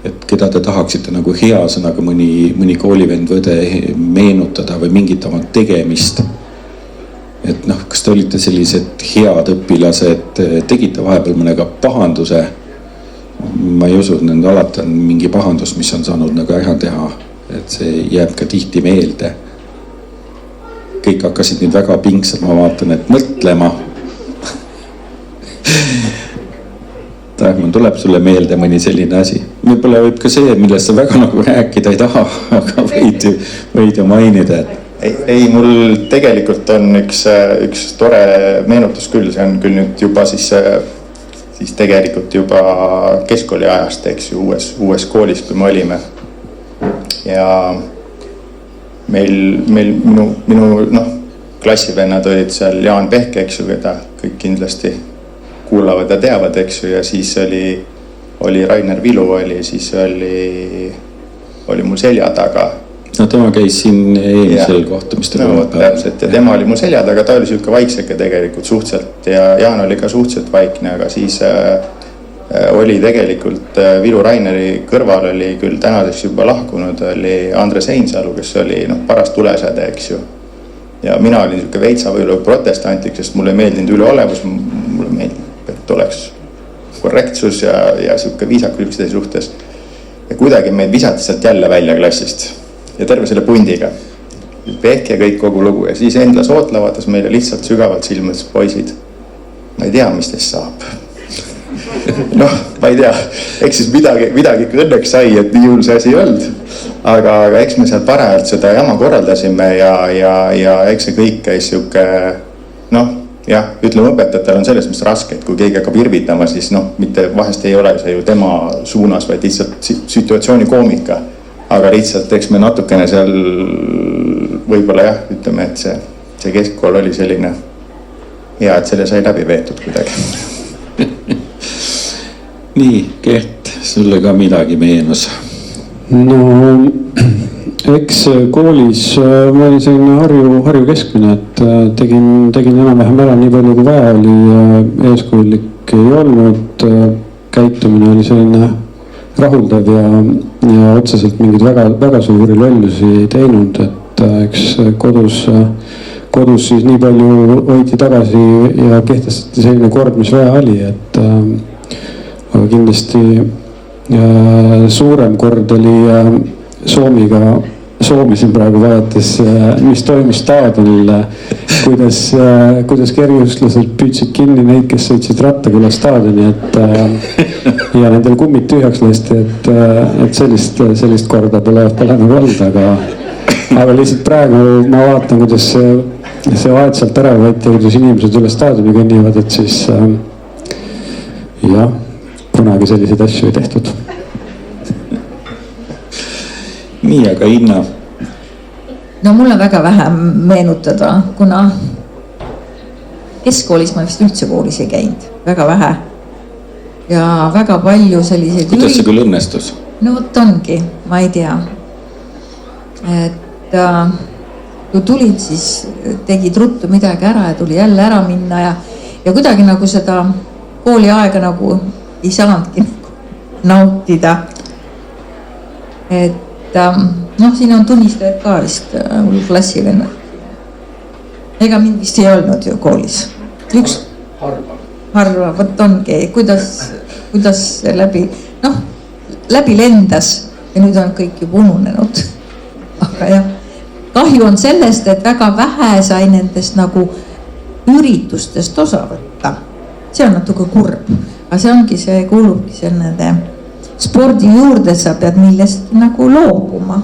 Et keda te tahaksite nagu hea sõnaga mõni koolivend võde meenutada või mingit oma tegemist. Et kas te olite sellised head õpilased, tegite vahepeal mõnega pahanduse? Ma ei usu, et nende alati on mingi pahandus, mis on saanud nagu ära teha, et see jääb ka tihti meelde. Kõik hakkasid nüüd väga pingsad, ma vaatan, et mõtlema. Tarman, tuleb sulle meelde mõni selline asi? Võib-olla võib ka see, millest sa väga nagu rääkida ei taha, aga võid ju mainida. Ei, mul tegelikult on üks tore meenutus küll, see on küll nüüd juba siis tegelikult juba keskkooli ajast, eks ju, uues koolis, kui me olime. Ja minu klassivennad olid seal Jaan Pehk, eks ju, keda kõik kindlasti kuulavad ja teavad, eks ju, ja siis oli Rainer Vilu, siis oli mul selja taga. No tema käis siin eelmisel kohtumistel. No täpselt, ja tema oli mul selja taga, ta oli siuke vaikseke tegelikult suhtselt ja Jaan oli ka suhtselt vaikne, aga siis oli tegelikult Vilu Raineri kõrval oli küll tänaseks juba lahkunud, oli Andres Einsalu, kes oli paras tulesäde, eks ju. Ja mina olin siuke veitsa või protestantlik, sest mulle ei meeldinud üleolevus, mulle meeldinud, et oleks korrektsus ja siuke viisakus üksteise suhtes. Ja kuidagi meid visati sealt jälle välja klassist ja terve selle pundiga. pehk ja kõik kogu lugu ja siis Endla Sootla vaatas meile lihtsalt sügavalt silma, ütles poisid, ma ei tea, mis teist saab. Noh, ma ei tea, eks siis midagi ikka õnneks sai, et nii hull see asi ei olnud. Aga eks me seal parajalt seda jama korraldasime ja eks see kõik käis siuke, noh, jah, ütleme õpetajatel on selles mõttes raske, et kui keegi hakkab irvitama, siis noh, mitte vahest ei ole see ju tema suunas, vaid lihtsalt situatsiooni koomika. Aga lihtsalt, eks me natukene seal võib-olla jah, ütleme, et see keskkool oli selline hea, et selle sai läbi veetud kuidagi. Nii, Gert, sulle ka midagi meenus? No eks koolis ma olin selline Harju keskmine, et tegin enam-vähem ära nii palju kui vaja oli ja eeskujulik ei olnud. Käitumine oli selline rahuldav ja otseselt mingeid väga suuri lollusi ei teinud, et eks kodus siis nii palju hoiti tagasi ja kehtestati selline kord, mis vaja oli, et aga kindlasti suurem kord oli Soomisin praegu vaadates, mis toimus staadionil, kuidas kergejõuslased püüdsid kinni neid, kes sõitsid rattaga üle staadioni, ja nendel kummid tühjaks lasti, et sellist korda pole nagu olnud, aga lihtsalt praegu ma vaatan, kuidas see aegselt ära võeti, kuidas inimesed üle staadioni kõnnivad, et siis jah, kunagi selliseid asju ei tehtud. Nii, aga Inna? No mul on väga vähe meenutada, kuna keskkoolis ma vist üldse koolis ei käinud, väga vähe. Ja väga palju selliseid... Kuidas see küll õnnestus? No vot ongi, ma ei tea. Et kui tulid, siis tegid ruttu midagi ära ja tuli jälle ära minna ja kuidagi nagu seda kooli aega nagu ei saanudki nautida. Et noh, siin on tunnistajad ka vist mul klassivennad. Ega mind vist ei olnud ju koolis. Harva, võt ongi, kuidas läbi lendas ja nüüd on kõik juba ununenud. Aga jah, kahju on sellest, et väga vähe sai nendest nagu üritustest osa võtta. See on natuke kurb, aga see kuulubki nende spordi juurde, et sa pead millest nagu loobuma.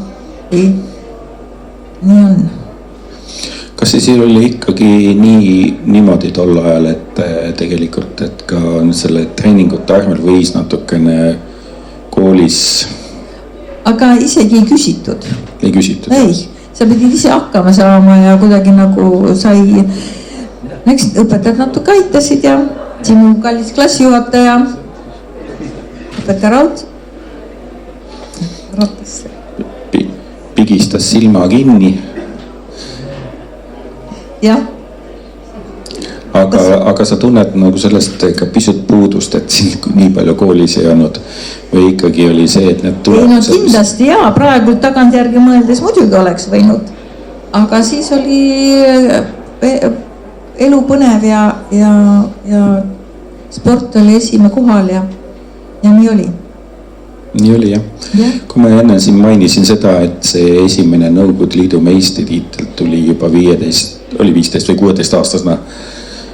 Nii on. Kas siis oli ikkagi niimoodi tol ajal, et tegelikult, et ka selle treeningute arvel võis natukene koolis... Aga isegi ei küsitud. Ei küsitud? Ei, sa pidid ise hakkama saama ja kuidagi nagu sai... Eks õpetajad natuke aitasid ja sinu kallis klassijuhataja õpetaja Raud rattasse. Pigistas silma kinni. Jah. Aga sa tunned nagu sellest ikka pisut puudust, et sind nii palju koolis ei olnud või ikkagi oli see, et need tulemused... Ei, no kindlasti jaa, praegu tagantjärgi mõeldes muidugi oleks võinud, aga siis oli elu põnev ja sport oli esimene kohal ja nii oli. Nii oli jah. Kui ma enne siin mainisin seda, et see esimene Nõukogude Liidu meistritiitel tuli juba 15 või 16 aastasena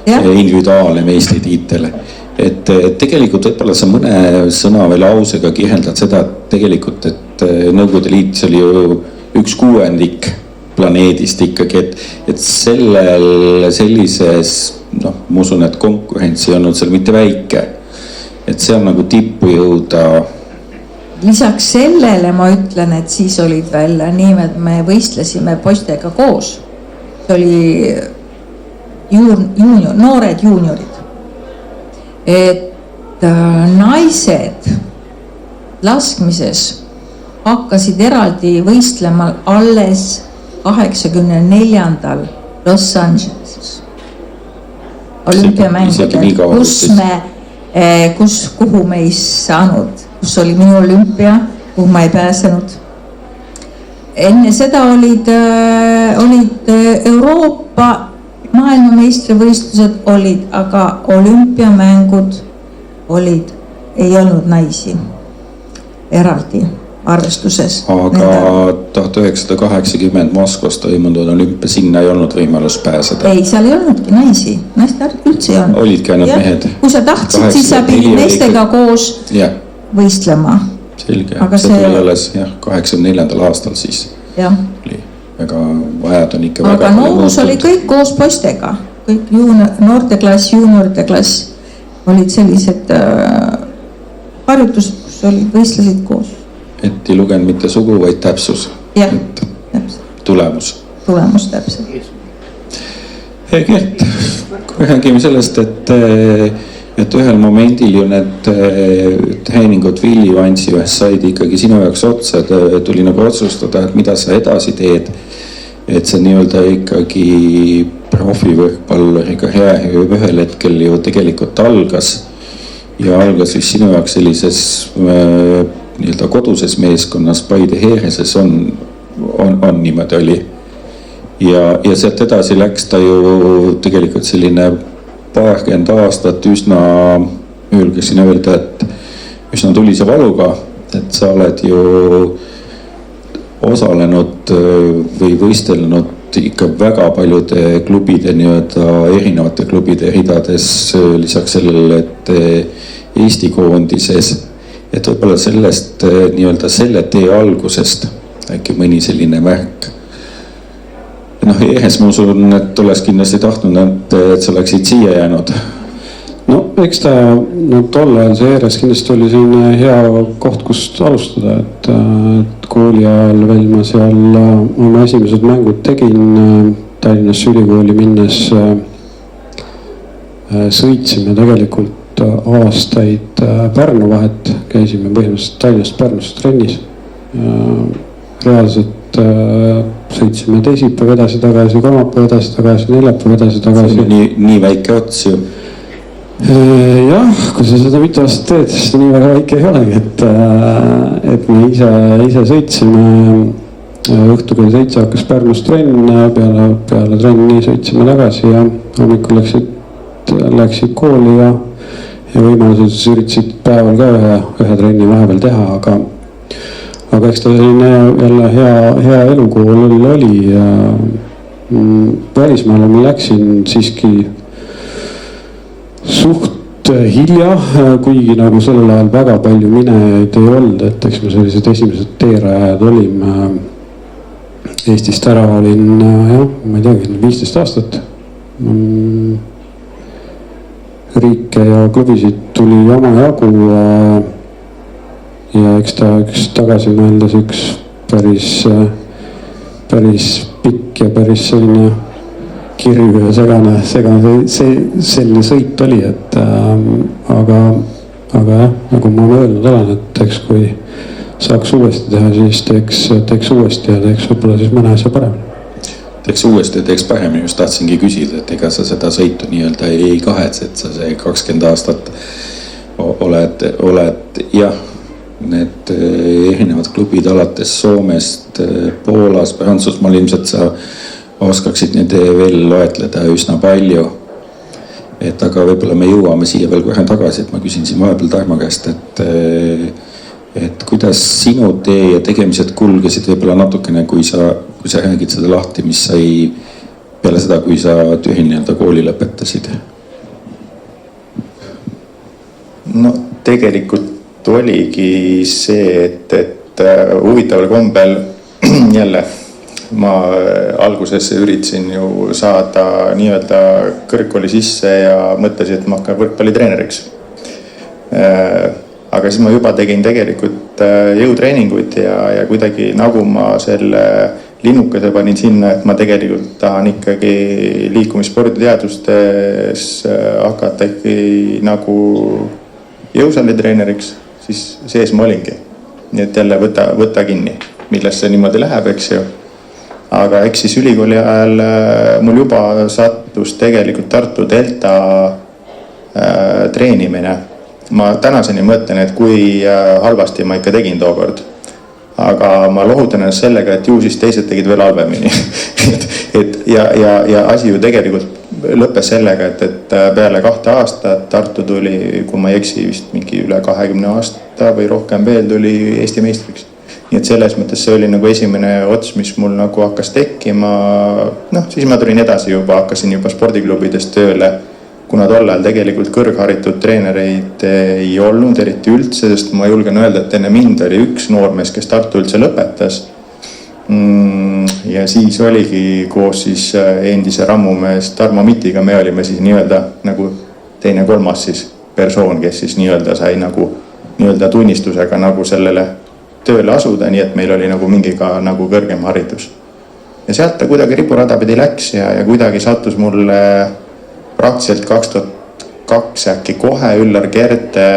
individuaalne meistritiitel. Et tegelikult võibolla sa mõne sõna või lausega kiheldad seda, et tegelikult, et Nõukogude Liit oli ju 1/6 planeedist ikkagi, et sellises, ma usun, et konkurents ei olnud seal mitte väike. Et see on nagu tippu jõuda. Lisaks sellele ma ütlen, et siis olid veel nii, et me võistlesime poistega koos. See oli noored juuniorid. Et naised laskmises hakkasid eraldi võistlema alles 84. Los Angeleses olümpiamängudel, kuhu me ei saanud, kus oli minu olümpia, kuhu ma ei pääsenud. Enne seda olid Euroopa maailmameistrivõistlused olid, aga olümpiamängud ei olnud naisi eraldi. arvestuses. aga 1980 Moskvas toimunud olümpia, sinna ei olnud võimalus pääseda. Ei, seal ei olnudki naisi, naiste arv üldse ei olnud. Olidki ainult mehed. Kui sa tahtsid, siis sa pidid meestega koos võistlema. Selge, see tuli alles 84. aastal siis. Jah. Oli väga vajad on ikka aga noorus oli kõik koos poistega, kõik noorteklass, juuniorite klass olid sellised harjutused, kus võistlesid koos. Et ei lugenud mitte sugu, vaid täpsus. Jah, täpselt. Tulemus. Tulemus täpselt. Gert, kui räägime sellest, et ühel momendil ju need treeningud Villi Vantsi ühes said ikkagi sinu jaoks otsa, tuli nagu otsustada, et mida sa edasi teed. Et see nii-öelda ikkagi profivõrkpalluri karjäär ühel hetkel ju tegelikult algas. Ja algas siis sinu jaoks sellises nii-öelda koduses meeskonnas Paide Heereses on niimoodi oli. Ja sealt edasi läks ta ju tegelikult selline paarkümmend aastat üsna, julgesin öelda, et üsna tulise valuga, et sa oled ju osalenud või võistelnud ikka väga paljude klubide nii-öelda erinevate klubide ridades, lisaks sellele, et Eesti koondises, et võib-olla sellest nii-öelda selle tee algusest äkki mõni selline märk. Ehes ma usun, et oleks kindlasti tahtnud, et sa oleksid siia jäänud. No eks ta tol ajal see Heeres kindlasti oli selline hea koht, kust alustada, et kooli ajal veel ma seal oma esimesed mängud tegin Tallinnasse ülikooli minnes. Sõitsime tegelikult aastaid Pärnu vahet, käisime põhimõtteliselt Tallinnast Pärnusse trennis. Reaalselt sõitsime teisipäev edasi tagasi, kolmapäev edasi tagasi, neljapäev edasi tagasi. Nii väike ots ju. Jah, kui sa seda mitu aastat teed, siis ta nii väga väike ei olegi, et me ise sõitsime. Õhtu kell 7 hakkas Pärnus trenn, peale trenni sõitsime tagasi ja hommikul läksid kooli ja võimalused üritasid päeval ka ühe trenni vahepeal teha, aga eks ta selline jälle hea elukool oli ja välismaale ma läksin siiski suht hilja, kuigi nagu sellel ajal väga palju minejaid ei olnud, et eks me sellised esimesed teerajad olime. Eestist ära olin, ma ei teagi, 15 aastat. Riike ja klubisid tuli omajagu ja eks tagasi mõeldes üks päris pikk ja päris selline kirju ja segane selline sõit oli, et aga jah, nagu ma öelnud olen, et eks kui saaks uuesti teha, siis teeks uuesti ja teeks võib-olla siis mõne asja paremini. Teeks uuesti ja teeks paremini, just tahtsingi küsida, et ega sa seda sõitu nii-öelda ei kahetse, et sa see 20 aastat oled jah, need erinevad klubid alates Soomest, Poolas, Prantsusmaal ilmselt sa oskaksid neid veel loetleda üsna palju. Et aga võib-olla me jõuame siia veel kohe tagasi, et ma küsin siin vahepeal Tarmo käest, et kuidas sinu tee ja tegemised kulgesid võib-olla natukene, kui sa räägid seda lahti, mis sai peale seda, kui sa nii-öelda kooli lõpetasid? No tegelikult oligi see, et huvitaval kombel jälle ma alguses üritasin ju saada nii-öelda kõrgkooli sisse ja mõtlesin, et ma hakkan võrkpallitreeneriks. Aga siis ma juba tegin tegelikult jõutreeninguid ja kuidagi nagu ma selle linnukese panin sinna, et ma tegelikult tahan ikkagi liikumissporditeadustes hakata ikkagi nagu jõusallitreeneriks, siis sees ma olingi. Nii et jälle võta kinni, millest see niimoodi läheb, eks ju. Aga eks siis ülikooli ajal mul juba sattus tegelikult Tartu Delta treenimine. Ma tänaseni mõtlen, et kui halvasti ma ikka tegin tookord. Aga ma lohutan ennast sellega, et ju siis teised tegid veel halvemini. ja asi ju tegelikult lõppes sellega, et peale 2 aastat Tartu tuli, kui ma ei eksi, vist mingi üle 20 aasta või rohkem veel tuli Eesti meistriks. nii et selles mõttes see oli nagu esimene ots, mis mul nagu hakkas tekkima. Noh, siis ma tulin edasi juba, hakkasin juba spordiklubides tööle, kuna tol ajal tegelikult kõrgharitud treenereid ei olnud eriti üldse, sest ma julgen öelda, et enne mind oli üks noormees, kes Tartu üldse lõpetas. Ja siis oligi koos siis endise rammumees Tarmo Mitiga, me olime siis nii-öelda nagu teine-kolmas siis persoon, kes siis nii-öelda sai nagu nii-öelda tunnistusega nagu sellele tööle asuda, nii et meil oli nagu mingiga nagu kõrgem haridus. Ja sealt ta kuidagi riburada pidi läks ja kuidagi sattus mulle praktiliselt 2002 äkki kohe Üllar Kerte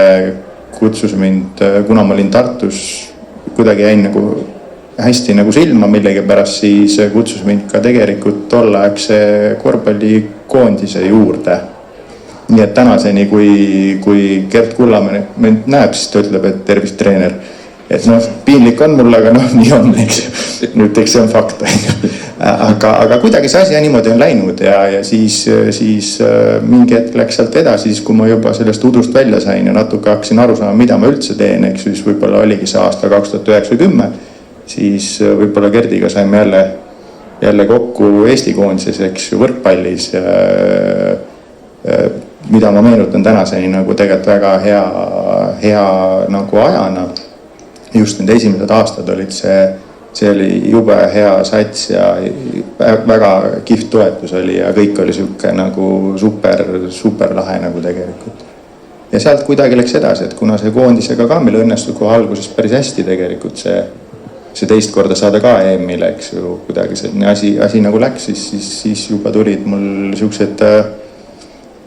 kutsus mind, kuna ma olin Tartus, kuidagi jäin nagu hästi nagu silma millegi pärast, siis kutsus mind ka tegelikult tollaegse korvpallikoondise juurde. Nii et tänaseni, kui Gert Kullamäe mind näeb, siis ta ütleb, et tervist treener. Et noh, piinlik on mul, aga noh, nii on, eks. Nüüd eks see on fakt. Aga kuidagi see asi niimoodi on läinud ja siis mingi hetk läks sealt edasi, siis kui ma juba sellest udust välja sain ja natuke hakkasin aru saama, mida ma üldse teen, eks siis võib-olla oligi see aasta 2009-10, siis võib-olla Gerdiga saime jälle kokku Eesti koondises, eks võrkpallis, mida ma meenutan tänaseni nagu tegelikult väga hea nagu ajana. Just need esimesed aastad olid see oli jube hea sats ja väga kihvt toetus oli ja kõik oli siuke nagu super lahe nagu tegelikult. Ja sealt kuidagi läks edasi, et kuna see koondisega ka meil õnnestus kohe alguses päris hästi tegelikult see teist korda saada ka EM-ile, eks ju, kuidagi selline asi nagu läks, siis juba tulid mul siuksed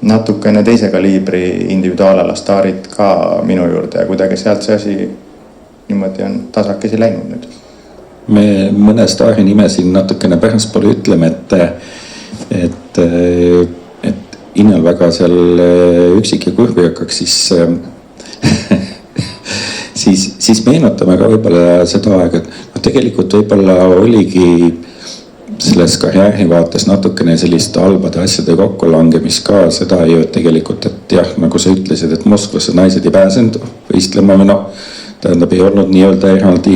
natukene teise kaliibri individuaalala-staarid ka minu juurde ja kuidagi sealt see asi niimoodi on tasakesi läinud nüüd. Me mõne staari nime siin natukene pärastpoole ütleme, et Innal väga seal üksik ja kurvi hakkaks, siis meenutame ka võib-olla seda aega, et tegelikult võib-olla oligi selles karjääri vaates natukene selliste halbade asjade kokkulangemist ka seda ju tegelikult, et jah, nagu sa ütlesid, et Moskvasse naised ei pääsenud võistlema või noh, tähendab ei olnud nii-öelda eraldi,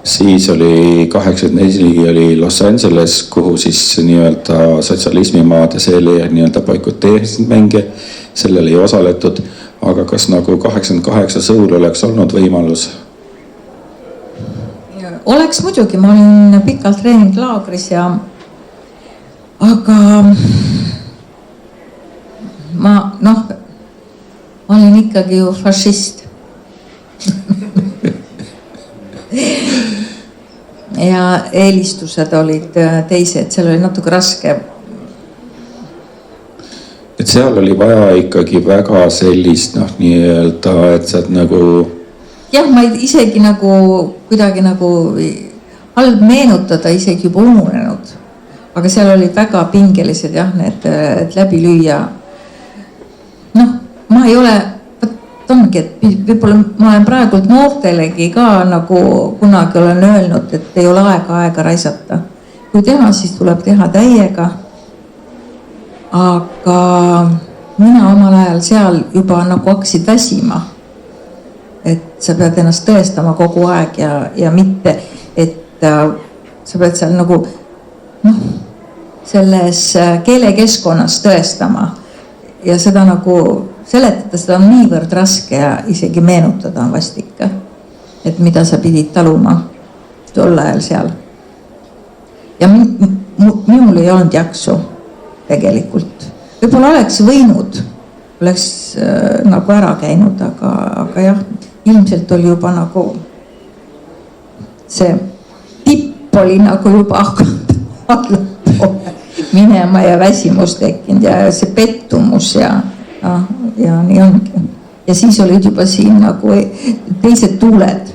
siis oli 84 oli Los Angeles, kuhu siis nii-öelda sotsialismimaad ja selle nii-öelda boikoteerisid mänge, sellele ei osaletud. Aga kas nagu 88 Sõul oleks olnud võimalus? Oleks muidugi, ma olin pikalt treeninglaagris aga ma olin ikkagi ju fašist. Ja eelistused olid teised, seal oli natuke raske. Et seal oli vaja ikkagi väga sellist nii-öelda, et sa nagu... Jah, ma isegi nagu kuidagi nagu halb meenutada isegi juba ununenud. Aga seal olid väga pingelised jah, need läbi lüüa. Ma ei ole, ongi, et võib-olla ma olen praegult noortelegi ka nagu kunagi olen öelnud, et ei ole aega raisata. Kui teha, siis tuleb teha täiega. Aga mina omal ajal seal juba nagu hakkasid väsima, et sa pead ennast tõestama kogu aeg ja mitte, et sa pead seal nagu selles keelekeskkonnas tõestama ja seda nagu seletada, seda on niivõrd raske ja isegi meenutada on vast ikka, et mida sa pidid taluma tol ajal seal. Ja minul ei olnud jaksu tegelikult. Võib-olla oleks võinud, oleks nagu ära käinud, aga jah, ilmselt oli juba nagu see tipp oli nagu juba allapoole minema ja väsimus tekkinud ja see pettumus ja nii ongi. Ja siis olid juba siin nagu teised tuuled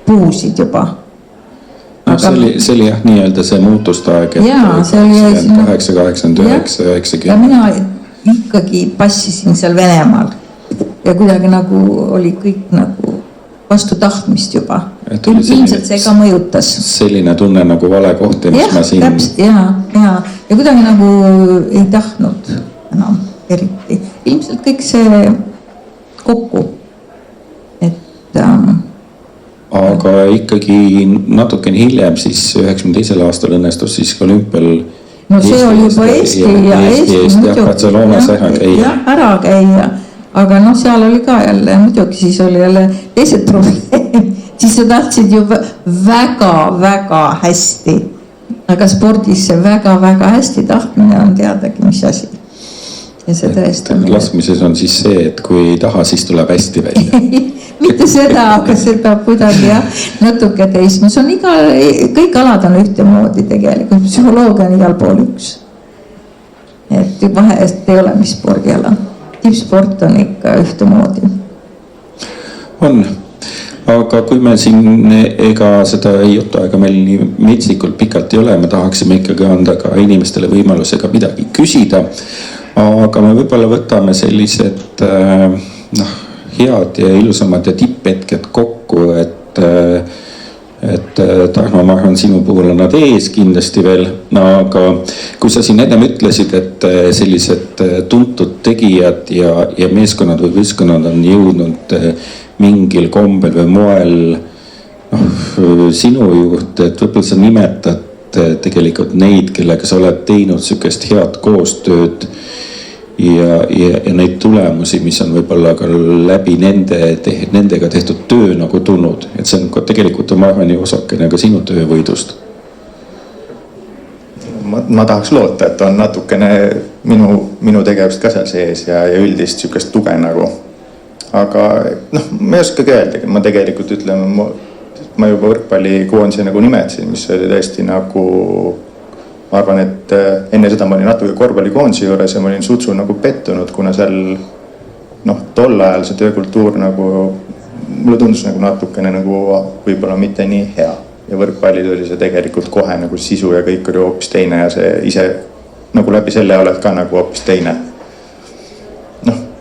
puusid juba. See oli jah nii-öelda see muutustaeg, et 88, 89, 90. Ja mina ikkagi passisin seal Venemaal ja kuidagi nagu oli kõik nagu vastu tahtmist juba. Ilmselt see ka mõjutas. Selline tunne nagu vale kohti, mis ma siin... Täpselt, ja kuidagi nagu ei tahtnud enam eriti. Ilmselt kõik see kokku, et... aga ikkagi natukene hiljem, siis 92. aastal õnnestus siis olümpial. No see oli juba Eesti Barcelonas ära käia, aga noh, seal oli ka jälle, muidugi siis oli jälle teised probleemid, siis sa tahtsid ju väga hästi, aga spordis see väga hästi tahtmine on teadagi, mis asi. Ja see tõestamine. Laskmises on siis see, et kui ei taha, siis tuleb hästi välja. Mitte seda, aga see peab kuidagi natuke teisma. See on kõik alad on ühtemoodi tegelikult. Psühholoogia on igal pool üks. Et vahest ei ole mis spordiala. Tippsport on ikka ühtemoodi. On. Aga kui me siin ega seda jutuaega meil nii metsikult pikalt ei ole, me tahaksime ikkagi anda ka inimestele võimalusega midagi küsida. Aga me võib-olla võtame sellised head ja ilusamad ja tipphetked kokku, et Tarmo, ma arvan, sinu puhul on nad ees kindlasti veel. Aga kui sa siin ennem ütlesid, et sellised tuntud tegijad ja meeskonnad või võistkonnad on jõudnud mingil kombel või moel sinu juurde, et võib-olla sa nimetad tegelikult neid, kellega sa oled teinud sükest head koostööd ja neid tulemusi, mis on võib-olla ka läbi nendega tehtud töö nagu tulnud. Et see on tegelikult, ma arvan, ju osakene ka sinu töövõidust. Ma tahaks loota, et on natukene minu tegevust ka seal sees ja üldist sükest tuge nagu. Aga ma ei oskagi öelda, ma tegelikult ütleme, ma juba võrkpallikoondise nagu nimetasin, mis oli tõesti nagu, ma arvan, et enne seda ma olin natuke korvpallikoondise juures ja ma olin sutsu nagu pettunud, kuna seal tol ajal see töökultuur nagu, mulle tundus nagu natukene nagu võib-olla mitte nii hea. Ja võrkpallid oli see tegelikult kohe nagu sisu ja kõik oli hoopis teine ja see ise nagu läbi selle oled ka nagu hoopis teine.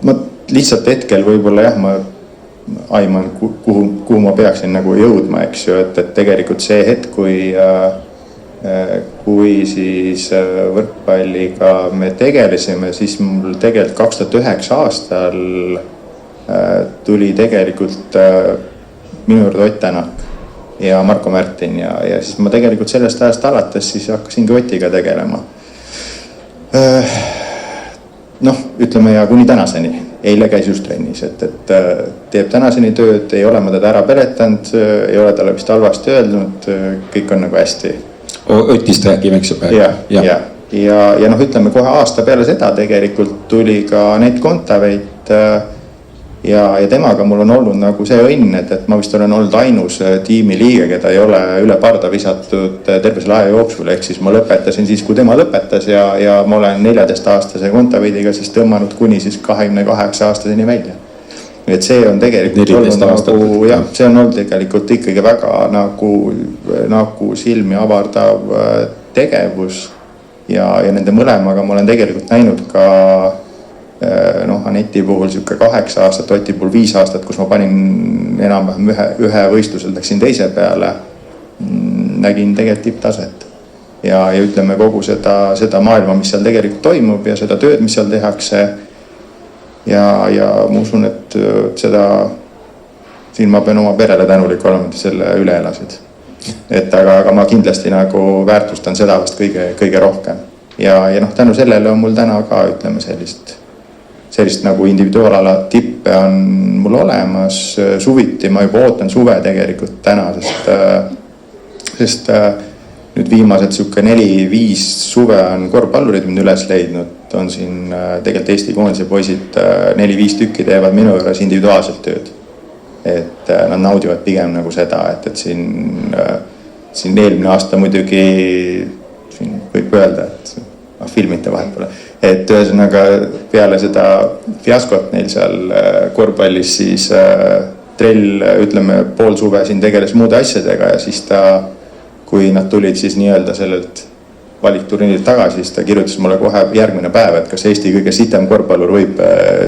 Ma lihtsalt hetkel võib-olla jah, ma aiman, kuhu ma peaksin nagu jõudma, eks ju, et tegelikult see hetk, kui siis võrkpalliga me tegelesime, siis mul tegelikult 2009 aastal tuli tegelikult minu juurde Ott Tänak ja Marko Märtin ja siis ma tegelikult sellest ajast alates siis hakkasingi Otiga tegelema. Ütleme ja kuni tänaseni. Eile käis just trennis, et teeb tänaseni tööd, ei ole ma teda ära peletanud, ei ole talle vist halvasti öelnud, kõik on nagu hästi. Otist räägime, eks juba. Ja ütleme kohe aasta peale seda tegelikult tuli ka Anett Kontaveit ja temaga mul on olnud nagu see õnn, et ma vist olen olnud ainus tiimiliige, keda ei ole üle parda visatud terve selle aja jooksul, ehk siis ma lõpetasin siis, kui tema lõpetas ja ma olen 14-aastase Kontaveidiga siis tõmmanud kuni siis 28-aastaseni välja. Et see on tegelikult olnud nagu, see on olnud tegelikult ikkagi väga nagu silmi avardav tegevus ja nende mõlemaga ma olen tegelikult näinud ka Aneti puhul siuke 8 aastat, Oti puhul 5 aastat, kus ma panin enam-vähem ühe võistlusel, läksin teise peale, nägin tegelikult tipptaset. Ja ütleme kogu seda maailma, mis seal tegelikult toimub ja seda tööd, mis seal tehakse. Ja ma usun, et siin ma pean oma perele tänulik olema, et selle üle elasid. Aga ma kindlasti nagu väärtustan seda vast kõige rohkem. Ja tänu sellele on mul täna ka, ütleme sellist nagu individuaalala tippe on mul olemas. Suviti ma juba ootan suve tegelikult täna, sest nüüd viimased 4-5 suve on korvpallurid mind üles leidnud. On siin tegelikult Eesti koondise poisid 4-5 tükki teevad minu juures individuaalselt tööd. Et nad naudivad pigem nagu seda, et siin eelmine aasta muidugi siin võib öelda, et filmite vahepeal. Et ühesõnaga peale seda fiaskot neil seal korvpallis siis Trell, ütleme, pool suve siin tegeles muude asjadega ja siis kui nad tulid siis nii-öelda sellelt valikturniirilt tagasi, siis ta kirjutas mulle kohe järgmine päev, et kas Eesti kõige sitem korvpallur võib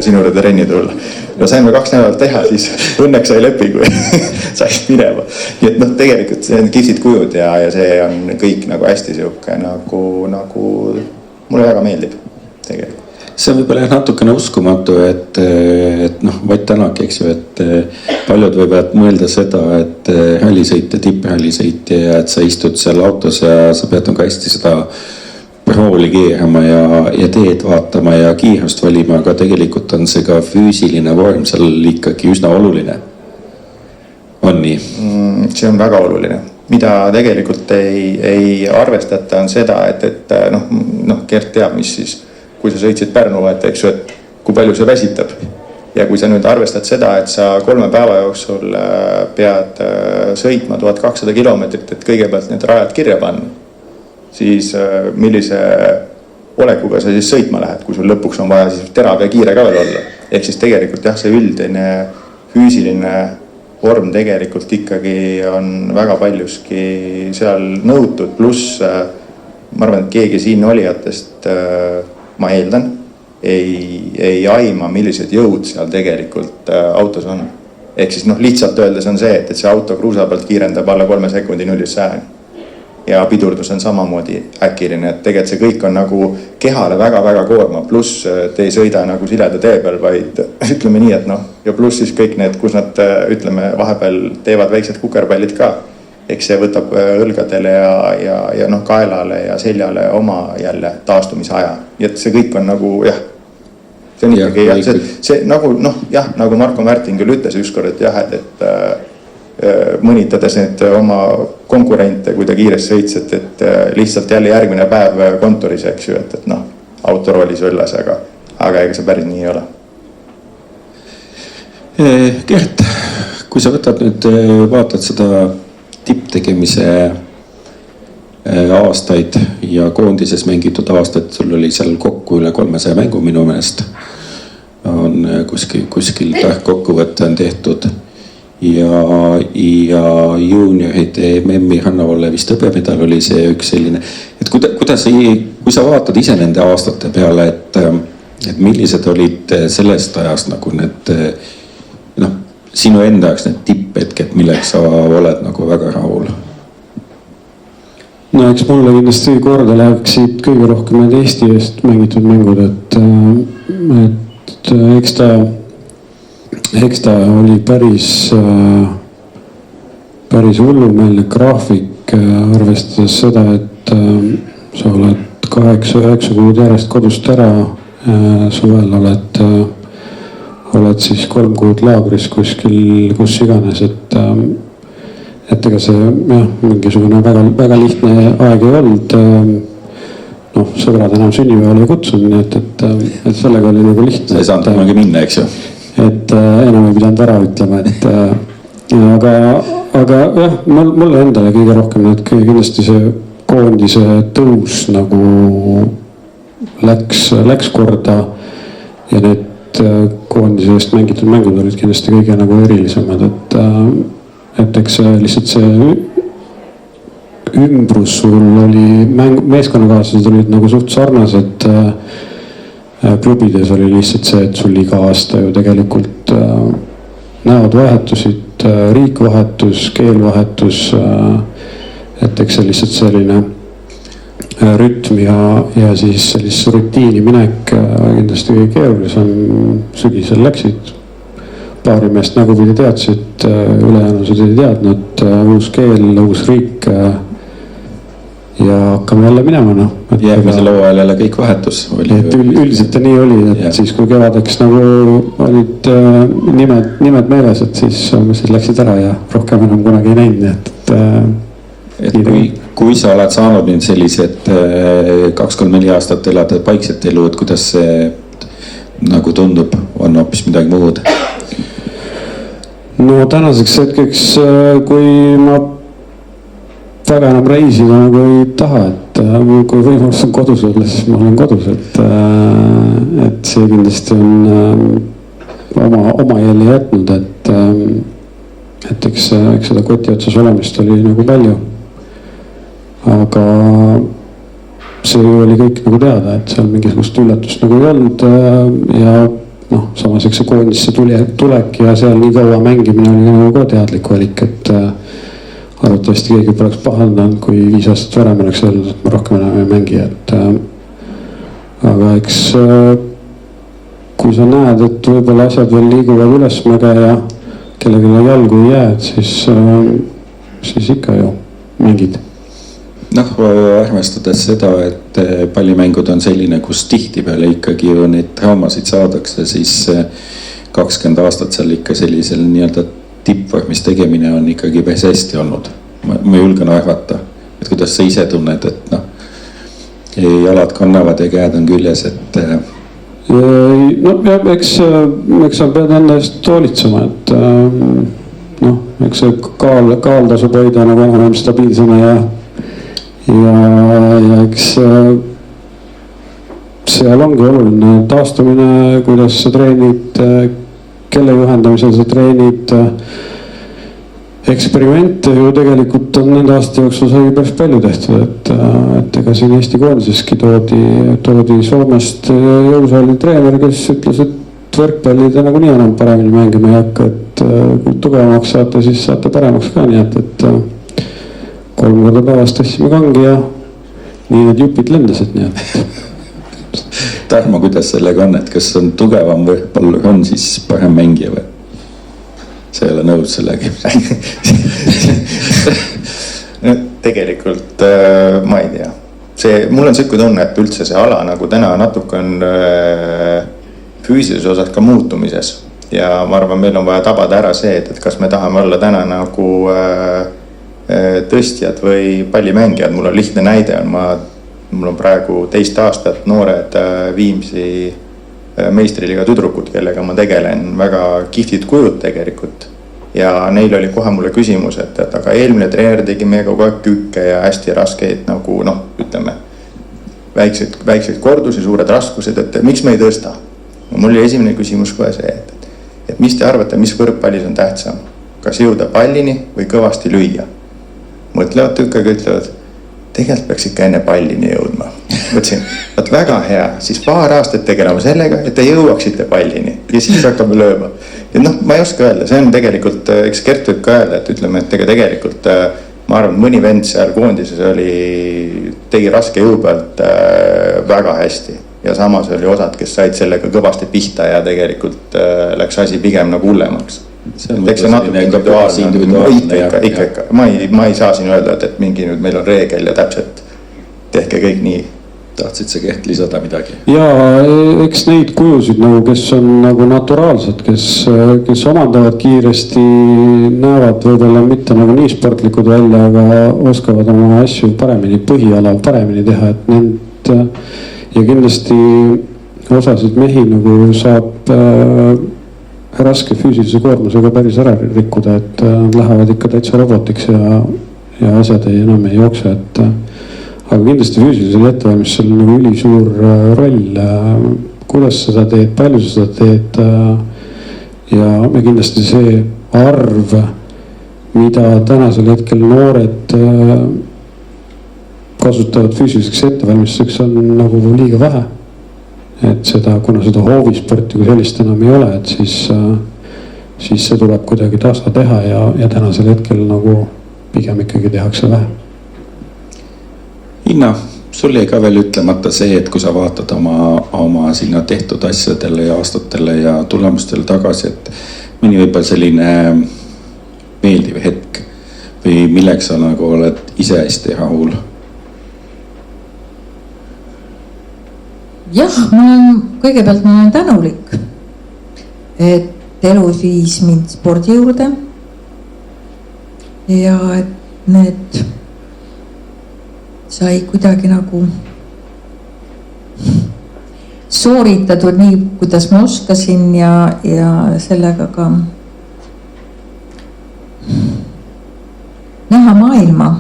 sinu juurde trenni tulla. No saime 2 nädalat teha, siis õnneks sai lepingu sai minema. Nii et tegelikult see on kihvtid kujud ja see on kõik nagu hästi siuke nagu mulle väga meeldib tegelikult. see on võib-olla natukene uskumatu, et noh, Ott Tänak, eks ju, et paljud võivad mõelda seda, et rallisõit ja tipprallisõit ja et sa istud seal autos ja sa pead ka hästi seda rooli keerama ja teed vaatama ja kiirust valima, aga tegelikult on see ka füüsiline vorm seal ikkagi üsna oluline. On nii? See on väga oluline. Mida tegelikult ei arvestata on seda, et noh, Gert teab, mis siis, kui sa sõitsid Pärnu, eks ju, et kui palju see väsitab. Ja kui sa nüüd arvestad seda, et sa 3 päeva jooksul pead sõitma 1200 kilomeetrit, et kõigepealt need rajad kirja panna, siis millise olekuga sa siis sõitma lähed, kui sul lõpuks on vaja siis terav ja kiire ka veel olla. Ehk siis tegelikult jah, see üldine füüsiline vorm tegelikult ikkagi on väga paljuski seal nõutud, pluss ma arvan, et keegi siin olijatest, ma eeldan, ei aima, millised jõud seal tegelikult autos on. Ehk siis lihtsalt öeldes on see, et see auto kruusa pealt kiirendab alla 3 sekundi 0-100. Ja pidurdus on samamoodi äkiline, et tegelikult see kõik on nagu kehale väga-väga koorma, pluss te ei sõida nagu sileda tee peal, vaid ütleme nii, et ja pluss siis kõik need, kus nad ütleme vahepeal teevad väiksed kukerpallid ka. Eks see võtab õlgadele ja kaelale ja seljale oma jälle taastumise aja. Ja see kõik on nagu jah, see on ikkagi see nagu nagu Marko Märtin küll ütles ükskord, et jah, et mõnitades need oma konkurente, kui ta kiiresti sõits, et lihtsalt jälle järgmine päev kontoris, eks ju, et autoroolis õllas, aga ega see päris nii ei ole. Gert, kui sa võtad nüüd, vaatad seda tipptegemise aastaid ja koondises mängitud aastaid, sul oli seal kokku üle 300 mängu minu meelest, on kuskil kokkuvõtte on tehtud. Ja juuniorite MM-i Hannavolle vist hõbemedal oli see üks selline, et kuidas kui sa vaatad ise nende aastate peale, et millised olid sellest ajast nagu need sinu enda jaoks need tipphetked, milleks sa oled nagu väga rahul? No eks mulle kindlasti korda läheksid kõige rohkem need Eesti eest mängitud mängud, et eks ta oli päris hullumeelne graafik, arvestades seda, et sa oled 8-9 kuud järjest kodust ära, suvel oled siis 3 kuud laagris kuskil, kus iganes, et ega see mingisugune väga lihtne aeg ei olnud. Sõbrad enam sünnipäeval ei kutsunud, nii et sellega oli nagu lihtne. Sa ei saanud kunagi minna, eks ju? Et enam ei pidanud ära ütlema, aga jah, mulle endale kõige rohkem kindlasti see koondise tõus nagu läks korda ja need koondise eest mängitud mängud olid kindlasti kõige nagu erilisemad, et eks lihtsalt see ümbrus sul oli, meeskonnakaaslased olid nagu suht sarnased. Klubides oli lihtsalt see, et sul iga aasta ju tegelikult näod vahetusid, riik vahetus, keel vahetus. Et eks see lihtsalt selline rütm ja siis sellise rutiini minek kindlasti kõige keerulisem. Sügisel läksid, paari meest nägupidi teadsid, ülejäänused ei teadnud, uus keel, uus riik. Ja hakkame jälle minema. Järgmisel hooajal jälle kõik vahetus oli. Üldiselt nii oli, et siis kui kevadeks nagu olid nimed meeles, et siis läksid ära ja rohkem enam kunagi ei näinud. Et kui sa oled saanud nüüd sellised 2-3-4 aastat elada paikset elu, et kuidas see nagu tundub, on hoopis midagi muud? No tänaseks hetkeks, kui ma väga enam reisida nagu ei taha, et kui võimalus on kodus olla, siis ma olen kodus, et see kindlasti on oma jälje jätnud, et eks seda koti otsas olemist oli nagu palju. Aga see oli kõik nagu teada, et seal mingisugust üllatust nagu ei olnud ja samas eks see koondisse tulek ja seal nii kaua mängimine oli nagu ka teadlik valik, et arvatavasti keegi poleks pahandanud, kui 5 aastat varem oleks öelnud, et ma rohkem enam ei mängi, aga eks kui sa näed, et võib-olla asjad veel liiguvad ülesmäge ja kellelegi jalgu ei jää, siis ikka ju mängid. Noh, arvestades seda, et pallimängud on selline, kus tihtipeale ikkagi ju neid traumasid saadakse, siis 20 aastat seal ikka sellisel nii-öelda tippvormis tegemine on ikkagi päris hästi olnud. Ma julgen arvata, et kuidas sa ise tunned, et noh, jalad kannavad ja käed on küljes, et no eks sa pead enda eest hoolitsema, et noh, eks see kaal tasub hoida nagu enam stabiilsena ja eks seal ongi oluline taastumine, kuidas sa treenid, kelle juhendamisel sa treenid. Eksperimente ju tegelikult on nende aasta jooksul sai päris palju tehtud, et ega siin Eesti koondiseski toodi Soomest jõusaali treener, kes ütles, et võrkpalli te nagunii enam paremini mängima ei hakka, et kui tugevamaks saate, siis saate paremaks ka, nii et 3 korda päevas tõstsime kangi ja nii need jupid lendasid, nii et. Tarmo, kuidas sellega on, et kas on tugevam võrkpallur on siis parem mängija või? See ei ole nõus sellega. Tegelikult ma ei tea. Mul on selline tunne, et üldse see ala nagu täna natuke on füüsilises osas ka muutumises. Ja ma arvan, meil on vaja tabada ära see, et kas me tahame olla täna nagu tõstjad või pallimängijad. Mul on lihtne näide. Mul on praegu 2 aastat noored Viimsi meistriliiga tüdrukud, kellega ma tegelen, väga kihvtid kujud tegelikult. Ja neil oli kohe mulle küsimus, et aga eelmine treener tegi meiega kogu aeg kükke ja hästi raskeid nagu ütleme, väikseid kordusi, suured raskused, et miks me ei tõsta? Mul oli esimene küsimus kohe see, et mis te arvate, mis võrkpallis on tähtsam? Kas jõuda pallini või kõvasti lüüa? Mõtlevad tükkaga, ütlevad, tegelikult peaks ikka enne pallini jõudma. Mõtlesin, väga hea, siis paar aastat tegelema sellega, et te jõuaksite pallini ja siis hakkame lööma. Ja ma ei oska öelda, see on tegelikult, eks Gert võib ka öelda, et ütleme, et tegelikult ma arvan, mõni vend seal koondises tegi raske jõu pealt väga hästi. Ja samas oli osad, kes said sellega kõvasti pihta ja tegelikult läks asi pigem nagu hullemaks. Eks see natuke individuaalne. Ikka. Ma ei saa siin öelda, et mingi nüüd meil on reegel ja täpselt tehke kõik nii. Tahtsid sa Gert lisada midagi? Ja eks neid kujusid, kes on nagu naturaalsed, kes omandavad kiiresti, näevad võib-olla mitte nagu nii sportlikud välja, aga oskavad oma asju paremini, põhialal paremini teha, et need ja kindlasti osasid mehi nagu saab raske füüsilise koormusega päris ära rikkuda, et lähevad ikka täitsa robotiks ja asjad enam ei jookse, et aga kindlasti füüsilisel ettevalmistusel on nagu ülisuur roll, kuidas seda teed, palju seda teed ja kindlasti see arv, mida tänasel hetkel noored kasutavad füüsiliseks ettevalmistuseks, on nagu liiga vähe. Et seda, kuna seda hoovisporti kui sellist enam ei ole, et siis see tuleb kuidagi tasa teha ja tänasel hetkel nagu pigem ikkagi tehakse vähe. Inna, sul jäi ka veel ütlemata see, et kui sa vaatad oma sinna tehtud asjadele ja aastatele ja tulemustele tagasi, et mõni võib-olla selline meeldiv hetk või milleks sa nagu oled ise hästi rahul? Jah, kõigepealt ma olen tänulik, et elu viis mind spordi juurde ja et need sai kuidagi nagu sooritatud nii, kuidas ma oskasin ja sellega ka näha maailma,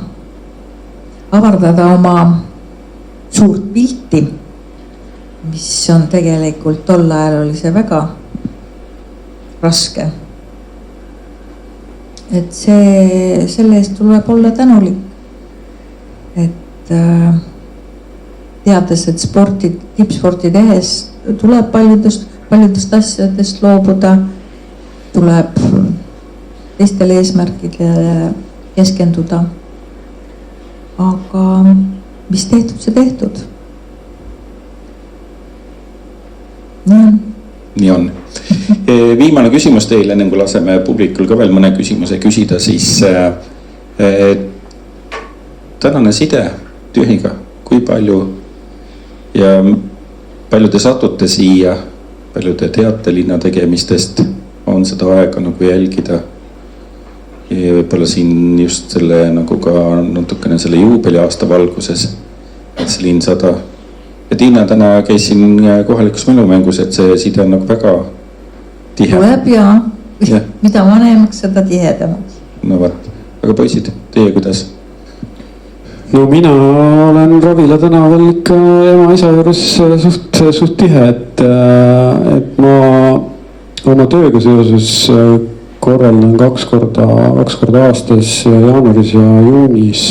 avardada oma suurt pilti, mis on tegelikult tol ajal oli see väga raske. Et selle eest tuleb olla tänulik. Et teades, et tippsporti tehes tuleb paljudest asjadest loobuda, tuleb teistele eesmärkidele keskenduda. Aga mis tehtud, see tehtud. Nii on. nii on. Viimane küsimus teile, enne kui laseme publikul ka veel mõne küsimuse küsida, siis tänane side Tühiga, kui palju ja palju te satute siia, palju te teate linna tegemistest, on seda aega nagu jälgida? Ja võib-olla siin just selle nagu ka natukene selle juubeliaasta valguses, et see linn 100. Ja Tiina, täna käisin kohalikus mälumängus, et see side on nagu väga tihe. Tuleb ja. Mida vanemaks, seda tihedamaks. No vaat, aga poisid, teie kuidas? No mina olen Ravila tänaval ikka ema-isa juures suht tihe, et ma oma tööga seoses korraldan kaks korda aastas jaanuaris ja juunis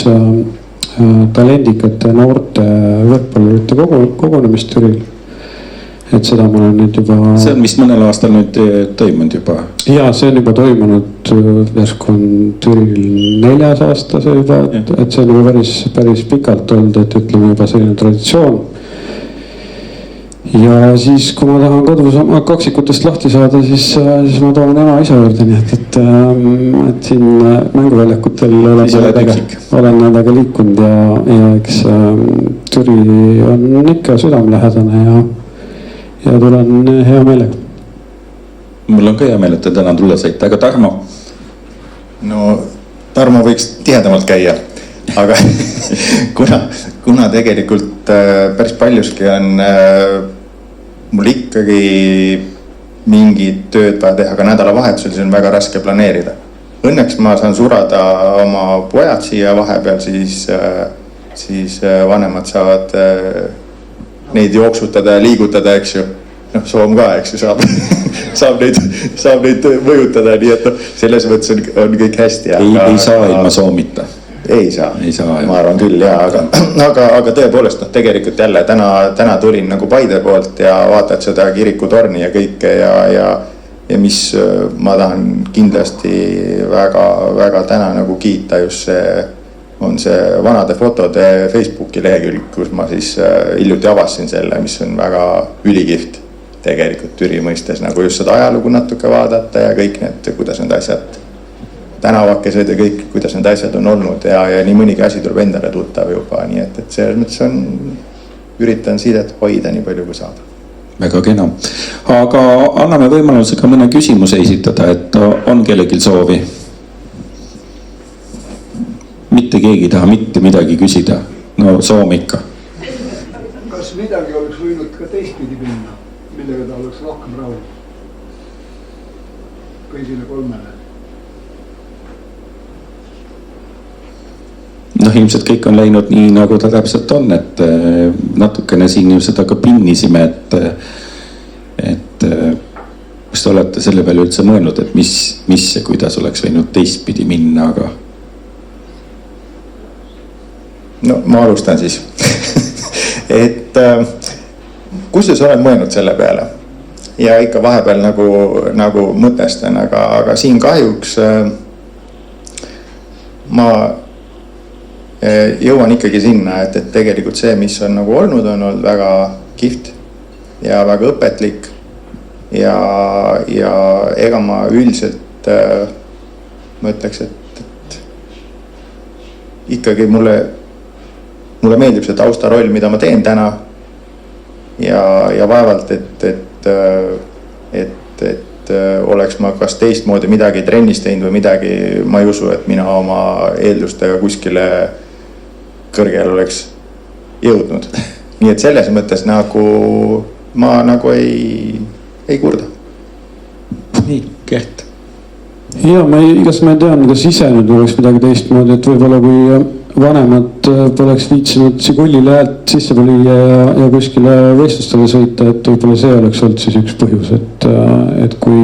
talendikate noorte võrkpallurite kogunemist Türil. Et seda ma olen nüüd juba... See on vist mõnel aastal nüüd toimunud juba? Jaa, see on juba toimunud, järsku on Türil 4. aasta see juba, et see on juba päris pikalt olnud, et ütleme juba selline traditsioon. Ja siis, kui ma tahan kodus oma kaksikutest lahti saada, siis ma toon ema-isa juurde, nii et siin mänguväljakutel olen nendega liikunud ja eks Türi on ikka südamelähedane ja tulen hea meelega. Mul on ka hea meel, et te täna tulla saite, aga Tarmo? No Tarmo võiks tihedamalt käia, aga kuna tegelikult päris paljuski on mul ikkagi mingid tööd vaja teha ka nädalavahetusel, siis on väga raske planeerida. Õnneks ma saan surada oma pojad siia vahepeal, siis vanemad saavad neid jooksutada ja liigutada, eks ju. Noh, Soom ka, eks ju, saab neid mõjutada, nii et selles mõttes on kõik hästi. Ei saa ilma Soomita. Ei saa, ma arvan küll, aga tõepoolest, tegelikult jälle täna tulin nagu Paide poolt ja vaatad seda kirikutorni ja kõike ja mis ma tahan kindlasti väga täna nagu kiita, just see on see vanade fotode Facebooki lehekülg, kus ma siis hiljuti avasin selle, mis on väga ülikihvt tegelikult Türi mõistes, nagu just seda ajalugu natuke vaadata ja kõik need, kuidas need asjad tänavakesed ja kõik, kuidas need asjad on olnud ja nii mõnigi asi tuleb endale tuttav juba, nii et selles mõttes üritan sidet hoida nii palju kui saada. Väga kena. Aga anname võimaluse ka mõne küsimuse esitada, et on kellelgi soovi? Mitte keegi taha mitte midagi küsida. No Soom ikka. Kas midagi oleks võinud ka teistpidi minna, millega ta oleks rohkem rahul? Kõigile kolmele. Noh, ilmselt kõik on läinud nii, nagu ta täpselt on, et natukene siin ju seda ka pinnisime, et kas te olete selle peale üldse mõelnud, et mis ja kuidas oleks võinud teistpidi minna, aga... No ma alustan siis. Et kusjuures olen mõelnud selle peale ja ikka vahepeal nagu mõtestan, aga siin kahjuks ma jõuan ikkagi sinna, et tegelikult see, mis on nagu olnud, on olnud väga kihvt ja väga õpetlik ja ega ma üldiselt ma ütleks, et ikkagi mulle meeldib see taustaroll, mida ma teen täna ja vaevalt, et oleks ma kas teistmoodi midagi trennis teinud või midagi, ma ei usu, et mina oma eeldustega kuskile kõrgel oleks jõudnud. Nii et selles mõttes nagu ma nagu ei kurda. Nii, Kert. Ja, kas ma ei tean, kas ise nüüd oleks midagi teistmoodi, et võib-olla kui vanemad poleks viitsinud Sigullile häält sisse lüüa ja kuskile võistlustele sõita, et võib-olla see oleks olnud siis üks põhjus, et kui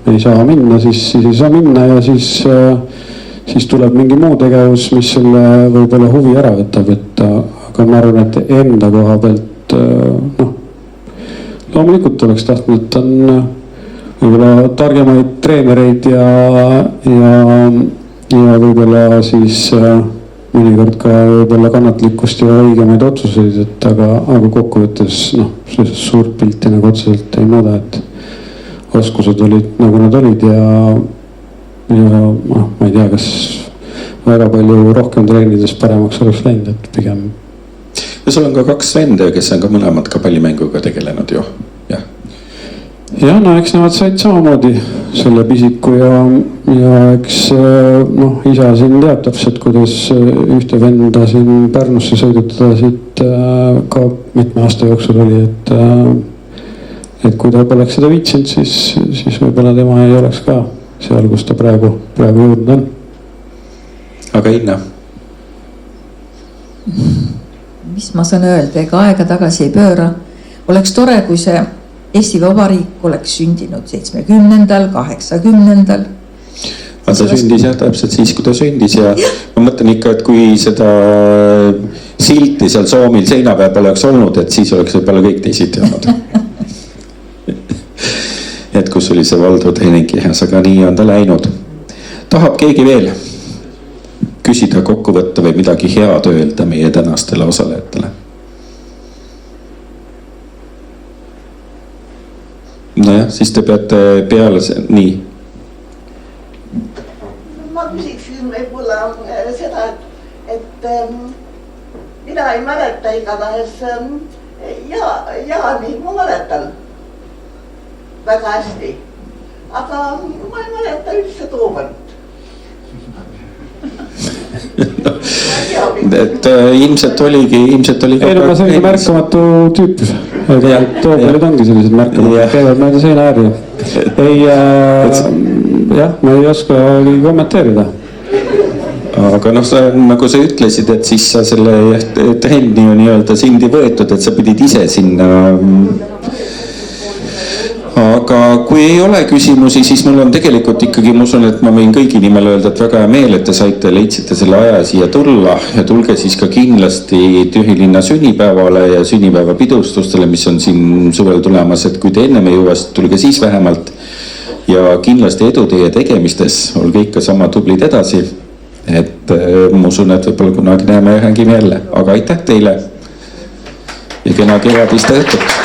ei saa minna, siis ei saa minna ja siis tuleb mingi muu tegevus, mis sulle võib-olla huvi ära võtab, aga ma arvan, et enda koha pealt loomulikult oleks tahtnud, et on võib-olla targemaid treenereid ja võib-olla siis mõnikord ka võib-olla kannatlikkust ja õigemaid otsuseid, et aga kokkuvõttes noh, suurt pilti nagu otseselt ei muuda, et oskused olid nagu nad olid ja noh, ma ei tea, kas väga palju rohkem treenides paremaks oleks läinud, et pigem. Ja sul on ka 2 venda, kes on ka mõlemad ka pallimänguga tegelenud ju, jah. Ja no eks nemad said samamoodi selle pisiku ja eks noh, isa siin teab täpselt, kuidas ühte venda siin Pärnusse sõidutada siit ka mitme aasta jooksul oli, et kui ta poleks seda viitsinud, siis võib-olla tema ei oleks ka seal, kus ta praegu jõudnud on. Aga Inna? Mis ma saan öelda, ega aega tagasi ei pööra. Oleks tore, kui see Eesti Vabariik oleks sündinud 70-ndal, 80-ndal. Ta sündis jah täpselt siis, kui ta sündis ja ma mõtlen ikka, et kui seda silti seal Soomil seina peal oleks olnud, et siis oleks võib-olla kõik teisiti olnud. Et kus oli see Valdo Teenikihas, aga nii on ta läinud. Tahab keegi veel küsida, kokku võtta või midagi head öelda meie tänastele osalejatele? Nojah, siis te peate peale nii. Ma küsiksin võib-olla seda, et mina ei mäleta igatahes Jaani, ma mäletan väga hästi, aga ma ei mäleta üldse Toomant. Et ilmselt oligi ei no ma selline märkamatu tüüp, aga Toomperid ongi sellised märkamatu, käivad mööda seina ääri. Jah, ma ei oska kommenteerida. Aga noh, nagu sa ütlesid, et siis sa selle trenni ju nii-öelda sind ei võetud, et sa pidid ise sinna. Aga kui ei ole küsimusi, siis mul on tegelikult ikkagi, ma usun, et ma võin kõigi nimel öelda, et väga hea meel, et te leidsite selle aja siia tulla ja tulge siis ka kindlasti Tühilinna sünnipäevale ja sünnipäeva pidustustele, mis on siin suvel tulemas, et kui te ennem ei jõua, tulge siis vähemalt ja kindlasti edu teie tegemistes, olge ikka sama tublid edasi, et ma usun, et võib-olla kunagi näeme ja hängime jälle, aga aitäh teile ja kena kevadist õhtut.